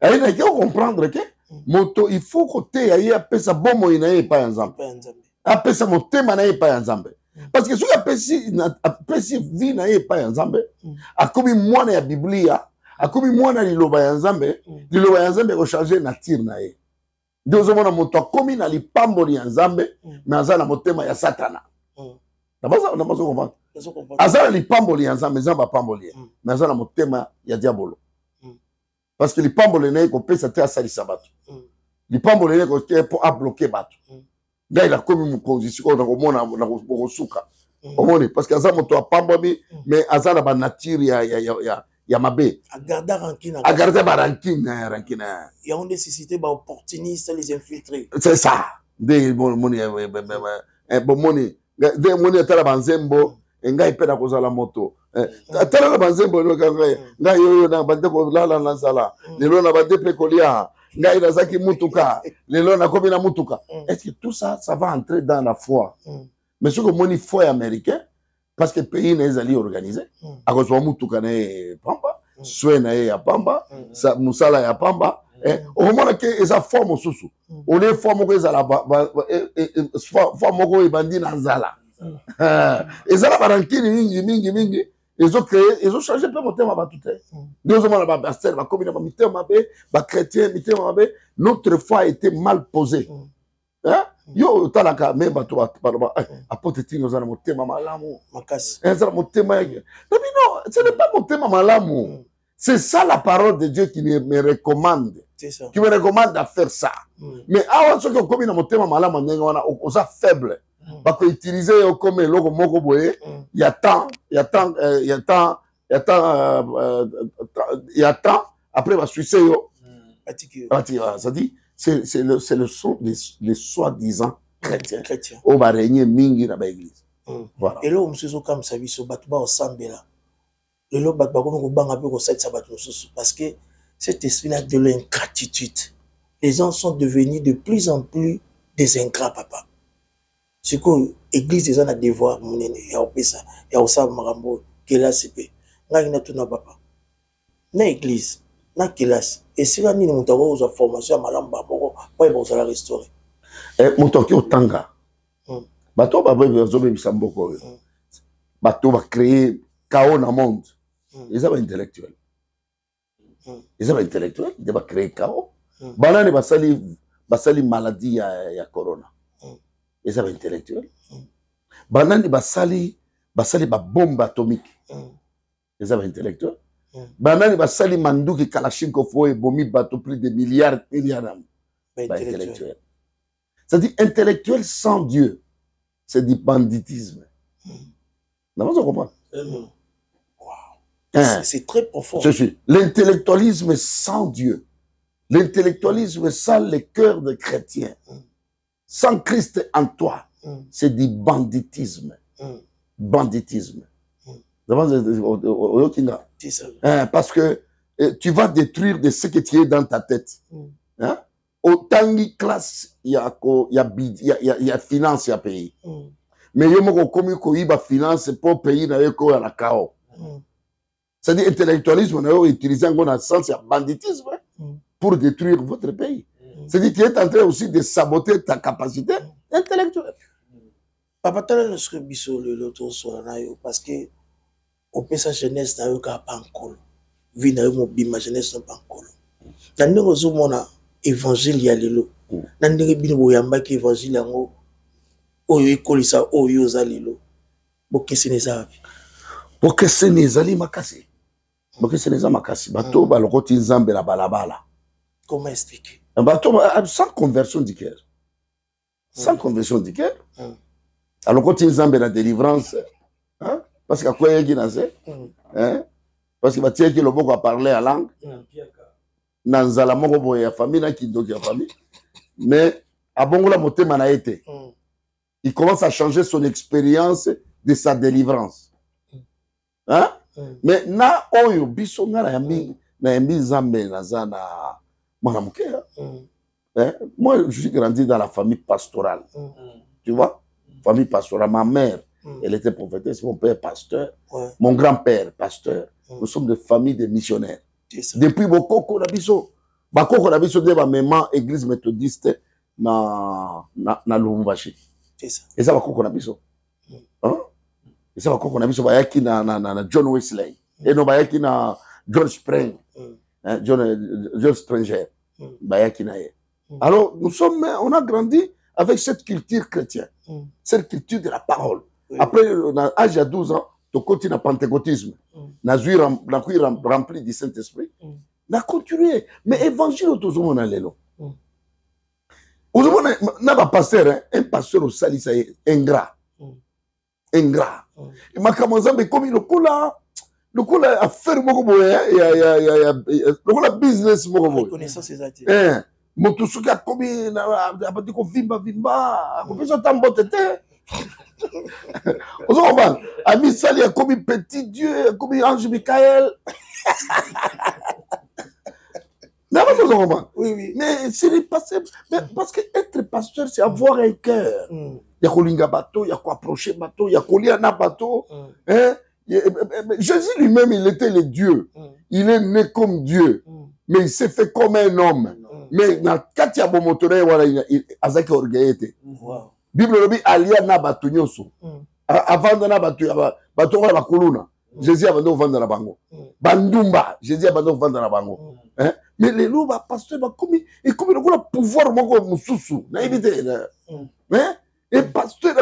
il faut comprendre que moto il faut côté ya pesa bomo ina ye pa nzambe apesa motema na ye pa nzambe parce que soki apesi vie na ye pa nzambe akomi mwana ya biblia akomi mwana liloba ya nzambe ko changer nature na ye ndio ozomona moto akomi na lipamboli ya nzambe mais aza na motema ya satana na bazo comprendre aza na lipamboli ya nzambe nzambe apamboli ye mais aza na motema ya diabolo parce que lipamboli na ye kopesa te asalisa bato lipamboli na ye kote po abloquer bato ngai la komi mokonzi sikoyo na komona na kosuka omoni parce que aza moto apamboli mais aza na ba nature ya mabe agarder ba rancune il y a des sociétés ba opportunistes les infiltrés c'est ça de moni de moni atala banzembo ngai pe na kozala moto atala banzembo ngai yo na bande ko lala na sala lelo na bande pe kolia ngai nazaki mutuka lelo nakomi na mutuka. Est-ce que tout ça ça va entrer dans la foi? Mais ce que moni foi américain parce que pays n'est allé organisé à cause de mutuka na pamba soin na ya pamba sa musala ya pamba au moment que eza forme susu on est forme ko eza la forme ko ebandi na nzala eza la barankini mingi ils ont créé, ils ont changé peu mon thème à tout. Deux hommes à Bastel, ma commune, ma thème ma chrétien, notre foi a été mal posée. Hein? Yo, talaka, mais bateau, apporte nous allons mon thème à malamu. Mon thème. Non, ce n'est pas mon thème à malamu. C'est ça la parole de Dieu qui me recommande. Qui me recommande à faire ça. Mais avant ce que comme mon thème à malamu, on est faible. Parce que utiliser comme le logo moko boye, il y a temps, après va sucer yo. Ça dit, c'est le son des soi-disant chrétiens. Au va régner mingi dans l'église. Voilà. Et là, on se dit comme ça, il se bat au sambela. Et là, bat comme on bang avec au set sabat parce que cet esprit-là de l'ingratitude, les gens sont devenus de plus en plus des ingrats, papa. C'est que l'église est un devoir, il y a ça, il y a ça, Marambo, qui est là, c'est peu. Là, il y a tout, papa. Dans l'église, dans la classe, et si là, nous avons une formation à Malamba, pourquoi ils vont la restaurer? Mon toki au Tanga. Bateau va Bateau va créer chaos dans le monde. Ils sont intellectuels. Ils sont intellectuels, ils vont créer chaos. Banane va salir maladie à corona. Ils sont intellectuels. Banane va salir bombe atomique. Ils sont intellectuels. Banane va salir mandouki kalachnikov et bomi bateau plus de milliards d'âmes. Intellectuels. C'est-à-dire intellectuel sans Dieu, c'est du banditisme. Non, vous comprenez? C'est très profond. L'intellectualisme sans Dieu, l'intellectualisme sans le cœur de chrétien, sans Christ en toi, c'est du banditisme. Banditisme. Parce que tu vas détruire de ce que tu es dans ta tête. Autant de classe, il y a finance à payer. Mais il y a finance pour payer dans le chaos. C'est-à-dire intellectualisme, on a utilisé un sens de banditisme pour détruire votre pays. C'est-à-dire que tu es en train aussi de saboter ta capacité intellectuelle. Papa, tu as parce que on peut sa jeunesse n'a eu qu'à pancol. Vie n'a eu ma jeunesse n'a pas encore. Dans le évangile ya lelo. Dans le bino yamba qui évangile yango. Oyo ekolisa oyo zalelo. Bokese nezabi. Bokese nezali makasi. Bokese neza makasi. Bato balokoti nzambe la balabala. Comment expliquer? Bato sans conversion du cœur. Sans conversion du cœur. Alors quand ils ont la délivrance, hein? Parce qu'à quoi il hein? Parce que tu le mot à parler à langue, nanzala moko boya famille na kidoki famille, mais à bongola moté manaete, il commence à changer son expérience de sa délivrance, hein? Mais na oyo biso ngala yambi zambe nazana mwana muke, hein? Moi je suis grandi dans la famille pastorale, tu vois? Famille pastorale, ma mère, elle était prophétesse, mon père pasteur, mon grand-père pasteur. Nous sommes des familles de missionnaires. Depuis Bokoko Nabiso, Bakoko Nabiso de ma maman, église méthodiste na Lubumbashi. Et ça Bakoko Nabiso. Hein? Et ça Bakoko Nabiso bayaki na John Wesley. Et non bayaki na John Spring. John Springer. Bayaki na ye. Alors nous sommes, on a grandi avec cette culture chrétienne, cette culture de la parole. Après, à l'âge de 12 ans, tu continues le pentecôtisme. Tu as rempli du Saint-Esprit. Tu as continué. Mais l'évangile, tu as dit, un pasteur, un pasteur au Salisa est ingrat. Ingrat. Il m'a commencé à comme le coup là à faire beaucoup de business. Reconnaissance, c'est ça. Motusuki a commis abati ko vimba ko pesa tambo tete ozo ba ami sali a commis petit Dieu a commis ange Michael Mais avant de comprendre. Oui, oui. Mais c'est les pasteurs. Mais parce que être pasteur, c'est avoir un cœur. Il y a kolinga bateau, il y a quoi approcher bateau, il y a koliana bateau. Hein? Jésus lui-même, il était le Dieu. Il est né comme Dieu. Mais il s'est fait comme un homme. Mais dans Katia Bomotore, il a orgueillé. Bible le dit, alia na bateau nyoso. Avant de na bateau la kuluna. Jésus a vendu au vendre la bango. Bandumba, Jésus a vendu au vendre la bango. Mais les loups, pasteur, il comme le pouvoir, mon moussou. Et pasteur,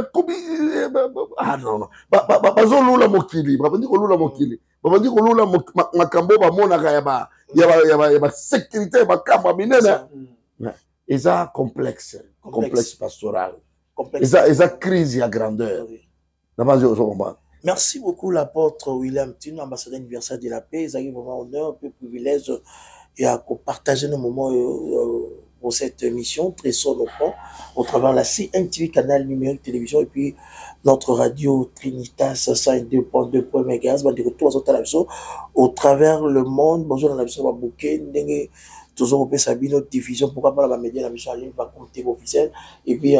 ah non, non. Bazo lula mokili, babandi ko lula mokili. Babandi ko lula makambo ba monaka ya ba sécurité ba kamba minena. Et ça complexe pastoral. Et ça crise à grandeur. Merci beaucoup l'apôtre William Tino, ambassadeur universel de la paix. Ils ont vraiment honneur, un peu privilège et à partager nos moments pour cette émission très sonore au travers de la CNTV, canal numérique télévision, et puis notre radio Trinitas 102.2 MHz, au travers le monde. Bonjour dans la mission Babouké, toujours au Sabine, notre diffusion, pourquoi pas la média, la mission en ligne va compter officiel, et puis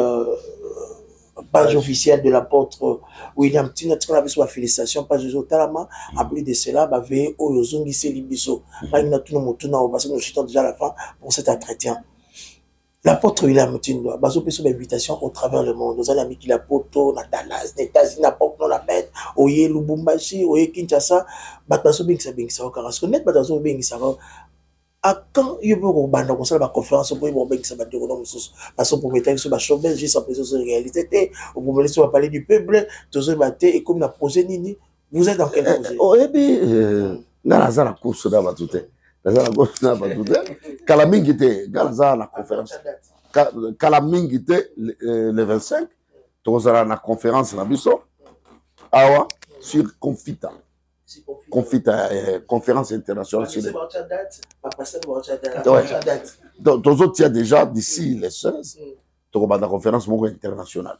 page officielle de l'apôtre William Tino, on a besoin de félicitations, page de Talama, en plus de cela, va veiller au Zongi Libiso. Là, il y a tout le monde, parce que nous chutons déjà à la fin pour cet entretien. L'apôtre William Tino, bah, on peut une invitation au travers le monde. Nous allons mettre la poto, na Dallas, na États-Unis, na Pop, na Bête, Oye Lubumbashi, Oye Kinshasa, bah, on peut bingsa, parce que net, bah, on peut bingsa. À quand il y a une conférence pour bingsa, parce qu'on peut mettre sur la chômage, juste en présence de la réalité, on peut mettre sur parler du peuple, tous les matins, et comme la projet Nini, vous êtes dans quel projet? Oh, et puis, dans la course, dans la toute. Kalamingite, Galaza la conférence. Kalamingite le 25, tu auras la conférence la biso. Awa sur Confita. Confita, conférence internationale sur les. Donc, tous autres, il y a déjà d'ici les 16, tu auras la conférence internationale.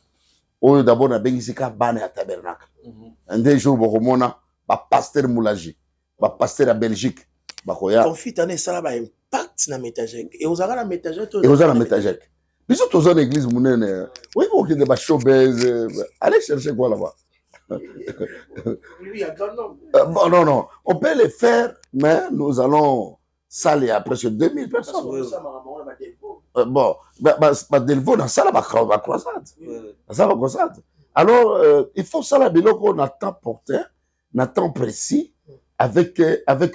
Au d'abord, on a bien ici qu'à Bane à Tabernacle. Un des jours, on a un pasteur Moulaji, un pasteur à Belgique. Confit en ça là impact na métagèque et aux la métagèque et aux la métagèque mais surtout dans l'église mounene oui bon qu'il y a des showbiz allez chercher quoi là-bas lui a grand nom bon non on peut les faire mais nous allons saler à presque 2000 personnes bon Delvaux dans ça là va croisade ça va croisade alors il faut ça là biloko on a temps porté on a temps précis avec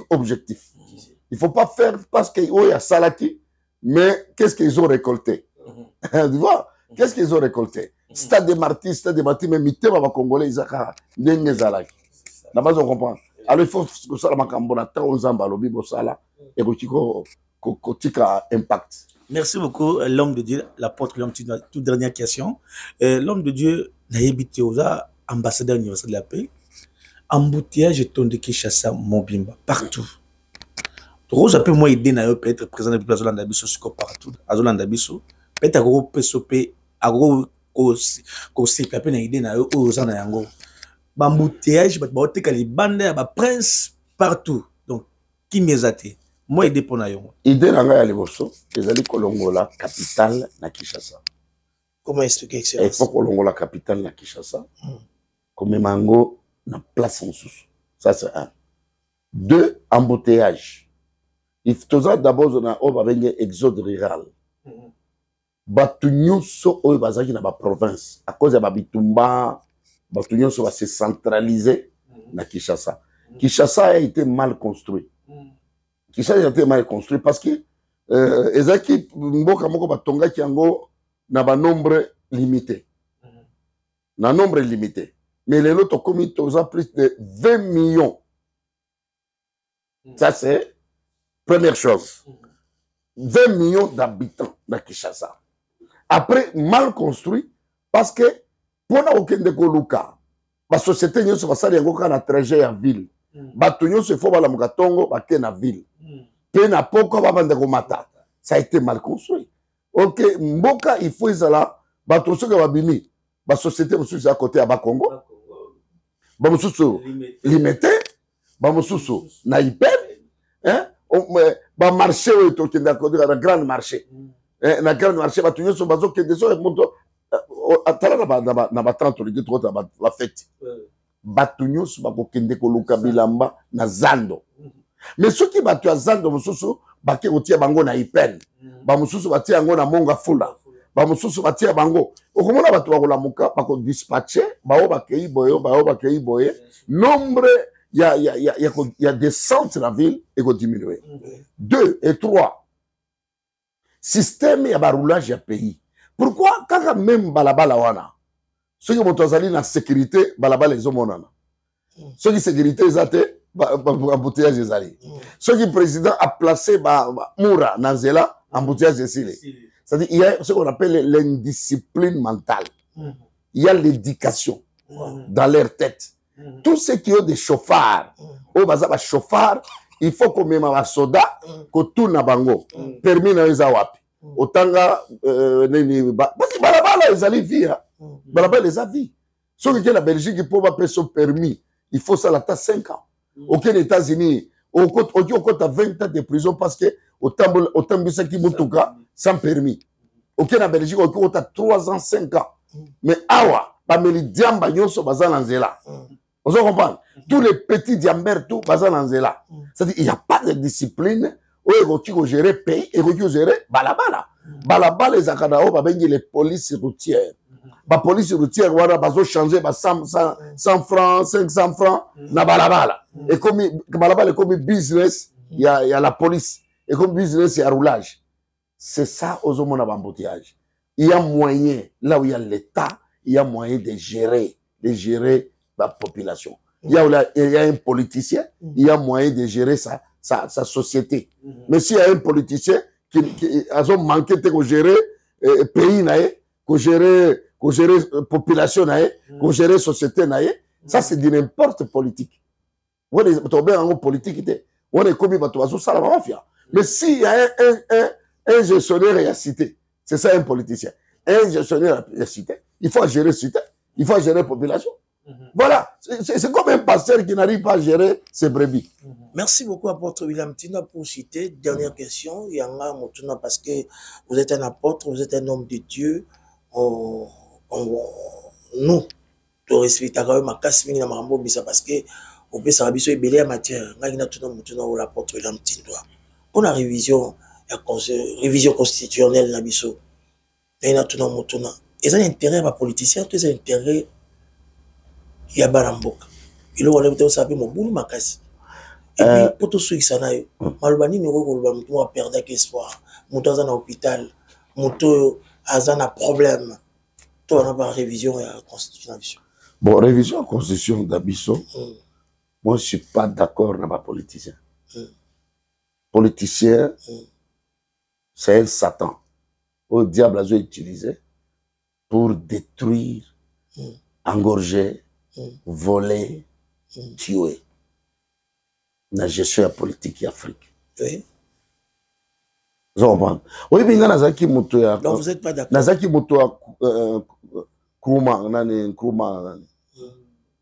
objectif. Il ne faut pas faire parce qu'il y a Salaki, mais qu'est-ce qu'ils ont récolté? Tu vois? Qu'est-ce qu'ils ont récolté? Stade des Martyrs, mais Mité va Congolais, ils ont Zalaki. La base, on comprend. Alors il faut que ça soit un temps aux Zambalobi, Bossala, et que impact. Merci beaucoup, l'homme de Dieu, l'apôtre, toute dernière question. L'homme de Dieu, Naïbiti Oza, ambassadeur universel de la paix. Embouteillage et ton de Kinshasa, Mobimba, partout. Rose a pu moi aider na peut-être présent depuis la zone d'Abisso partout. À zone d'Abisso, peut-être agro PSOP, agro aussi la peine aider na aux en yango. Embouteillage, bah te kali bande ba prince partout. Donc qui m'ezate. Moi aider pour na yo. Idée na nga ya liboso, ezali kolongola capitale na Kinshasa. Comment expliquer ça? Il faut kolongola capitale na Kinshasa. Comme mango na place en sous. Ça c'est un. 2, embouteillage. Il faut d'abord un exode rural. Batu nyonso oyo bazaki na ba province à cause ya ba bitumba batu nyonso va se centraliser na Kinshasa. Kinshasa a été mal construit. Kinshasa a été mal construit parce que ezaki mboka moko batongaki yango na ba nombre limité. Na nombre limité. Mais les autres comités ont plus de 20 millions. Ça, c'est première chose. 20 millions d'habitants dans Kinshasa. Après, mal construit, parce que pour nous, aucun de Goluka, la société nous se passe à trajet à ville. Batunyo se faut la mugatongo, baké na ville. Pena poko babande mata. Ça a été mal construit. Ok, mboka il faut ça batoso que babimi. La société est à côté à Bakongo. Bamususu limité, bamususu naipel, hein? ba marché oyo tokende akodira na grande marché na grande marché bato nyonso bazokende so moto atala na batante oleki tokota ba fete bato nyonso bakokende koluka bilamba na zando mais soki bato ya zando mosusu bake kotia bango na ipene bamosusu batia yango na monga fula bamosusu batia bango okomona bato bakolamuka bakodispatche bao bakei boye nombre il y a des centres la ville et qu'on diminue. 2 et 3. Système ya baroulage ya pays. Pourquoi quand même balabala wana? Ceux qui ont tozali na sécurité balabala les homonana. Ceux qui sécurité ezate embouteillage ezali. Ceux qui président a placé moura nanzela embouteillage esile. C'est-à-dire il y a ce qu'on appelle l'indiscipline mentale. Il y a l'éducation dans leur tête. Tous ceux qui ont des chauffards, il faut qu'on mette un soda, qu'on tourne à bango. Permis na eza wapi. Otanga, parce que balabala les a vie. Balabala les a vie. Sauf que la Belgique, il peut pas payer son permis. Il faut ça la 5 ans. Aucun États-Unis, au compte à 20 ans de prison parce que autant de qui moutouka sans permis. Aucun la Belgique, au compte à 3 ans, 5 ans. Mais awa, pas me diamba nyonso bazan anzela. Vous comprenez? Tous les petits diambers, tout, bazan. C'est-à-dire, il n'y a pas de discipline. Où il faut gérer le pays, il faut gérer balabala. Balabala, les akadao, les polices routières. La police routière, voilà, bazo changer 100 francs, 500 francs, na balabala. Et comme balabala est comme business, il y a la police. Et comme business, il y a roulage. C'est ça, aux hommes d'embouteillage. Il y a moyen, là où il y a l'État, il y a moyen de gérer la population. Il y a un politicien, il y a moyen de gérer sa société. Mais s'il y a un politicien qui a manqué de gérer le pays, de gérer la population, de gérer la société, ça c'est de n'importe politique. On est en politique, on est comme la mafia. Mais s'il y a un gestionnaire à cité, c'est ça un politicien. Un gestionnaire à cité, il faut gérer la cité, il faut gérer la population. Voilà, c'est comme un pasteur qui n'arrive pas à gérer ses brebis. Merci beaucoup, apôtre William Tina, pour citer. Dernière question, Yanga Motuna, parce que vous êtes un apôtre, vous êtes un homme de Dieu. Nous, tu respectes quand même ma casse mini na marambo bisa parce que on peut savoir biso ebélé en matière. Ngina tuna Motuna ou l'apôtre William Tina. Pour la révision constitutionnelle na biso. Ngina tuna Motuna. Et ça intérêt à politicien, tout ça intérêt il y a baramboka il y a des gens qui ont makasi et puis pour tout ceux qui sont là malbani ne regarde pas perdre espoir monter dans l'hôpital monter à un problème toi on a pas révision et constitution bon révision constitution d'Abisso moi je suis pas d'accord avec les politiciens politicien c'est un Satan au diable a utilisé pour détruire engorger voler, tuer. La gestion politique en Afrique. Oui. Vous comprenez? Oui, mais Nazaki Moutoya. Donc vous n'êtes pas d'accord. Nazaki Moutoya Kouma,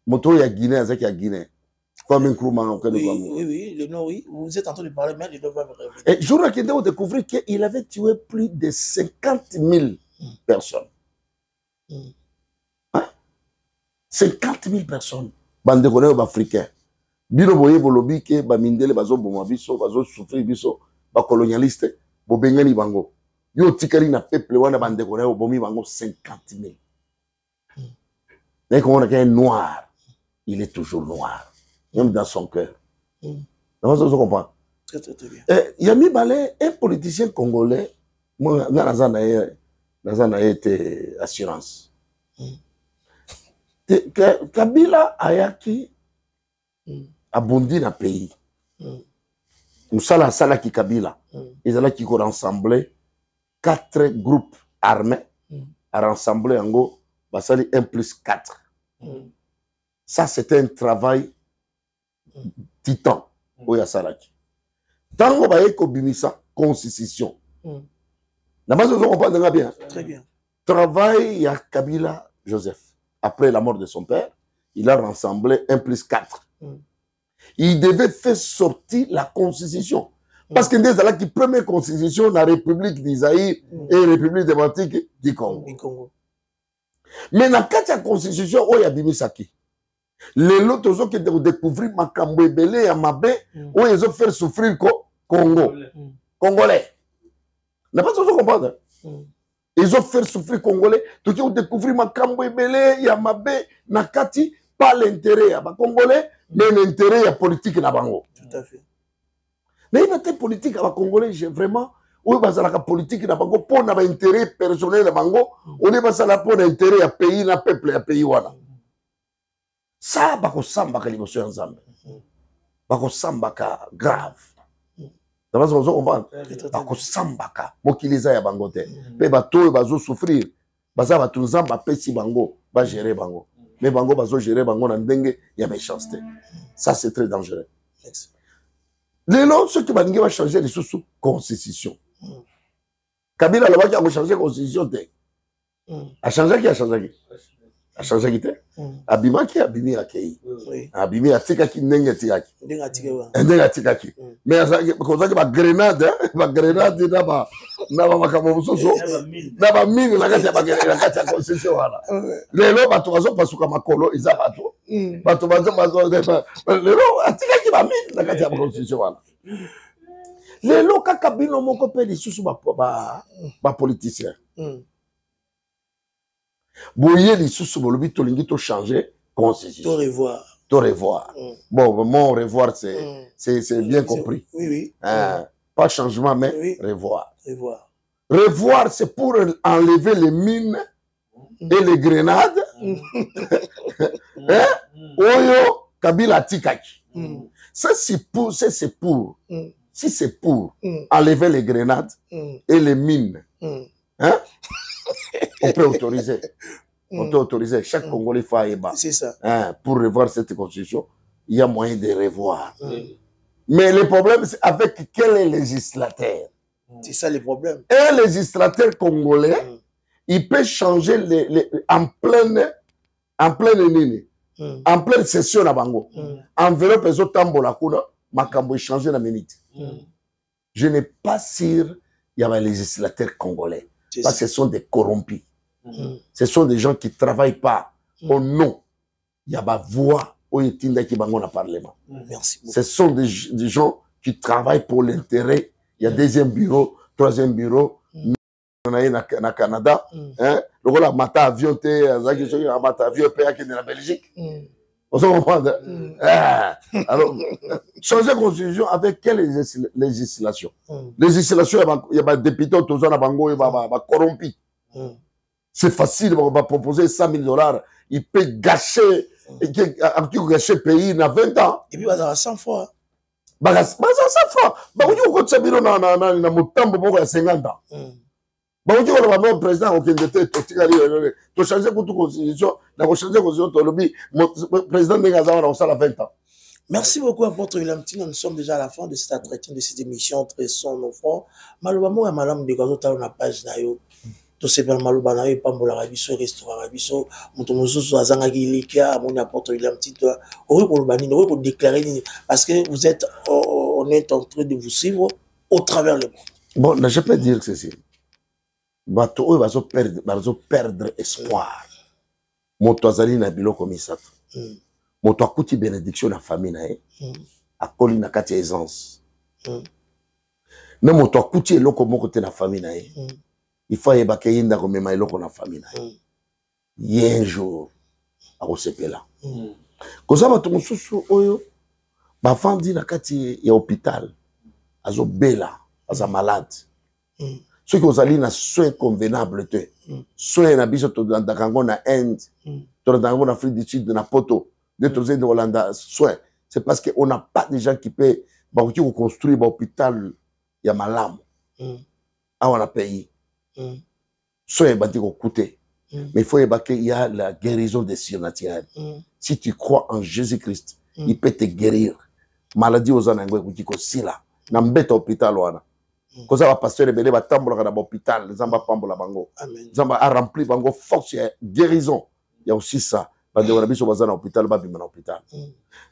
Moutoya Guinée, Nazaki à Guinée. Comme un Kouma. Oui, le nom, oui. Vous êtes en train de parler, mais il doit pas répéter. Et jour là, on découvert qu'il avait tué plus de 50 000 personnes. 50 000 personnes. Bande connaît africains. Bino boye bolobi ke ba mindele bazo boma biso, bazo souffrir biso, ba colonialiste, bo bengani bango. Yo tikali na peuple wana bande connaît bomi bango 50 000. Mais quand on a un noir, il est toujours noir, même dans son cœur. Donc ça se comprend. Très bien. Yami Balé, un politicien congolais, moi Nazana été assurance. Kabila ayaki abondi na pays. Musala sala ki Kabila. Ils allaient qui rassembler 4 groupes armés à rassembler en gros basali 1+4. Ça c'était un travail titan au Yasalaki. Tango baye ko bimisa constitution. Na base on comprend bien. Très bien. Travail ya Kabila Joseph. Après la mort de son père, il a rassemblé 1+4. Il devait faire sortir la constitution. Parce que nous avons la première constitution de la République d'Isaïe et la République démocratique du Congo. Mais dans la constitution, il y a Bimisaki. Les autres qui ont découvert Makambo Ebele et Mabé, où ils ont fait souffrir Congo. Congolais. N'a pas toujours comprendre. Ils ont fait souffrir Congolais. Tout qui ont découvert Makambo Ebele et Mabé, Nakati, pas l'intérêt à Congolais, mais l'intérêt à politique na bango. Tout à fait. Mais il y a des politiques à Congolais, j'ai vraiment. Oui, parce que la politique na bango pour na intérêt personnel na bango, on est pas ça pour l'intérêt à pays na peuple à pays wana. Ça bako samba ka liboso ya Nzambe. Bako samba ka grave. D'abord on comprend. Bako samba ka mokiliza ya bango te. Pe bato bazo souffrir. Baza batu Nzamba pesi bango, ba gérer bango. Mais bango bazo gérer bango na ndenge ya méchanceté. Ça c'est très dangereux. Les lois, ceux qui vont changer les sous-constitution. Kabila là-bas qui a changé la constitution. A changé qui a changé qui? A changé qui? Abima qui a abimé à qui? Abimé à tika qui n'est tika qui? N'est tika qui? Mais quand ça qui va grenade, va grenade là-bas, là-bas va comme ça, là-bas mine la carte la carte constitution là. Les lois bateau bazo parce que makolo ils a bateau bazo les lois tika qui va mine la carte constitution là. Les lois kakabino moko pe les sous ba politicien. Boyer les sous bolobi to lingi to changer constitution. To revoir. To revoir. Bon, mon revoir c'est bien compris. Oui oui. Pas changement mais revoir. Revoir. Revoir c'est pour enlever les mines et les grenades. Oyo Kabila tikaki. Ça c'est pour si c'est pour enlever les grenades et les mines. Hein? On peut autoriser. On peut autoriser. Chaque Congolais fait un. C'est ça. Hein? Pour revoir cette constitution, il y a moyen de revoir. Mais le problème, c'est avec quel législateur? C'est ça le problème. Un législateur congolais, il peut changer en pleine session à Bango. Enveloppe les autres tambola kuna, makambo changer la minute. Je n'ai pas sûr il y a un législateur congolais. Parce que ce sont des corrompus. Ce sont des gens qui ne travaillent pas au nom. Il y a ma voix au Yetinda qui bango na parlement. Merci beaucoup. Ce sont des gens qui travaillent pour l'intérêt. Il y a deuxième bureau, troisième bureau. On a na Canada. Le rôle mata avion te, mata avion pays qui est en Belgique. On se comprend. Alors, changer la constitution avec quelle législation? Législation, il y a des députés autour de Bango, il va corrompu. C'est facile, il va proposer $100,000. Il peut gâcher le pays dans 20 ans. Et puis, il va avoir 100 fois. Il va avoir 100 fois. Il va avoir 50 ans. Bon, tu vois, le président, tu as changé la constitution, tu as changé la constitution, le président de Gaza, on a 20 ans. Merci beaucoup, apôtre William Tino. Nous sommes déjà à la fin de cet entretien, de cette émission entre son enfant. Malheureusement, il y a madame de Gazo, on a page nayo. Tout c'est bien malheureusement, nayo, Pambola Rabiso, restaurant Rabiso, Moutomouzou, Azangagi, Likia, mon apôtre William Tino. Oui, pour le banni, oui, pour déclarer, parce que vous êtes, on est en train de vous suivre au travers le monde. Bon, je peux dire que c'est bato va perdre espoir. Moto azali na biloko misato. Moto akuti bénédiction na famille na ye. Akoli na kati aisance. Na moto akuti eloko moko te na famille na ye. Il faut yeba ke yinda ko mema eloko na famille na ye. Ye un jour akosepela. Koza bato mosusu oyo bafandi na kati ya hôpital. Azo bela, aza malade. Ceux qui ont un soin convenable, soin na biso to dans na Inde, to dans Afrique du Sud, na Poto, de Hollande, soin. C'est parce qu'on n'a pas de gens qui peuvent construire un hôpital, il y a malam. Ah, on a payé. Soin bâti au côté. Mais il faut qu'il y a la guérison des surnaturels. Si tu crois en Jésus-Christ, il peut te guérir. Maladie aux anangwe, qui est là. N'embête hôpital, quand ça va passer les bébés, va tambola dans l'hôpital, les amba pambola bango. Zamba a rempli bango force guérison. Il y a aussi ça. Parce que on a dans l'hôpital, va vivre dans l'hôpital.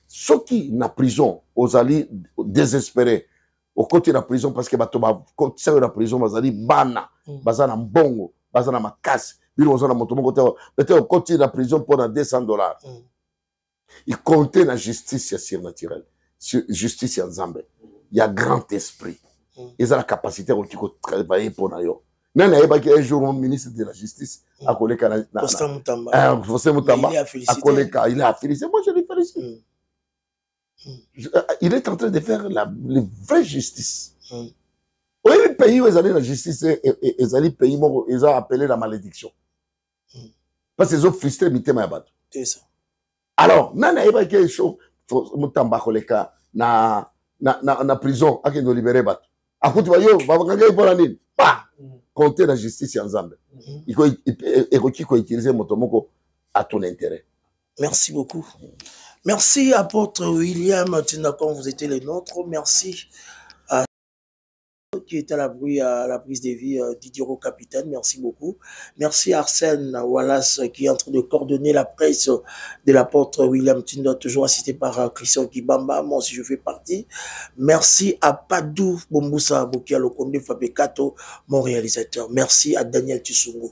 Ceux qui na prison, aux alliés désespérés, au côté de la prison parce que batoba côté de la prison bazali bana bazana mbongo bazana makasi bino bazana motomo côté peut-être au côté de la prison pour $200 il comptait la justice surnaturelle justice ya Nzambe il y a grand esprit ils ont la capacité de travailler pour nayo nana yebaki un jour ministre de la justice a koleka na Faustin Mutamba a koleka il a félicité moi je le félicite. Il est en train de faire la vraie justice. Oui, le pays où ils allaient la justice, ils allaient pays où ils ont appelé la malédiction. Parce qu'ils ont frustré Mitema Yabat. C'est ça. Alors, nana eba quelque chose, Mutamba koleka na prison, à qui nous libérer bat. À côté de yo, babakanga pour la nine. Pas compter la justice en Zambie. Il faut utiliser motomoko à ton intérêt. Merci beaucoup. Merci, apôtre William Tindakon, vous étiez les nôtres. Merci à qui était à la prise de vie Didiero Capitaine. Merci beaucoup. Merci à Arsène Wallace qui est en train de coordonner la presse de l'apôtre William Tindakon, toujours assisté par Christian Kibamba. Moi aussi, je fais partie. Merci à Padou Bomboussa Bokia Lokonde Fabekato, mon réalisateur. Merci à Daniel Tissungu.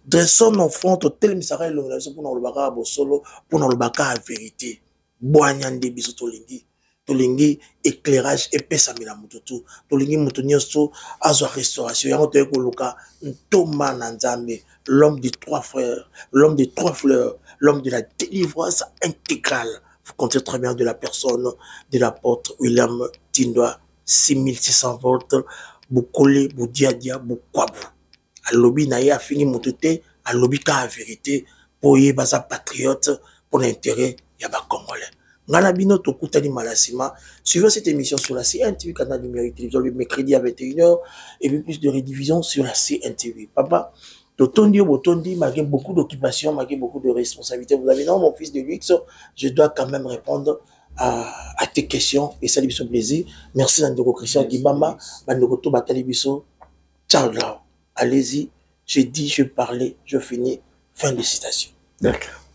Dressons nos fronts au tel misara l'organisation pour nous le baka à solo, pour nous le baka à vérité. Boanyande biso tolingi éclairage épais samila mututu tolingi mutunyoso azwa restauration yango to ekoluka ntoma na Nzambe l'homme de trois frères l'homme de trois fleurs l'homme de la délivrance intégrale. Vous comptez très bien de la personne de l'apôtre William Tindwa 6600 volts bukole budiadia bukwabu alobi na ye afini mutute alobi ka vérité pour y basa patriote pour l'intérêt Yaba Congolais. Ngalabino Tokutani Malasima. Suivez cette émission sur la CNTV, canal numérique télévision, le mercredi à 21h, et puis plus de rediffusion sur la CNTV. Papa, Totondi, malgré beaucoup d'occupations, malgré beaucoup de responsabilités, vous avez non, mon fils de luxe, je dois quand même répondre à tes questions, et ça lui fait plaisir. Merci, Nandoko Christian Kibamba, Nandoko To Batalibiso. Ciao, là. Allez-y, j'ai dit, je parlais, je finis. Fin de citation. D'accord.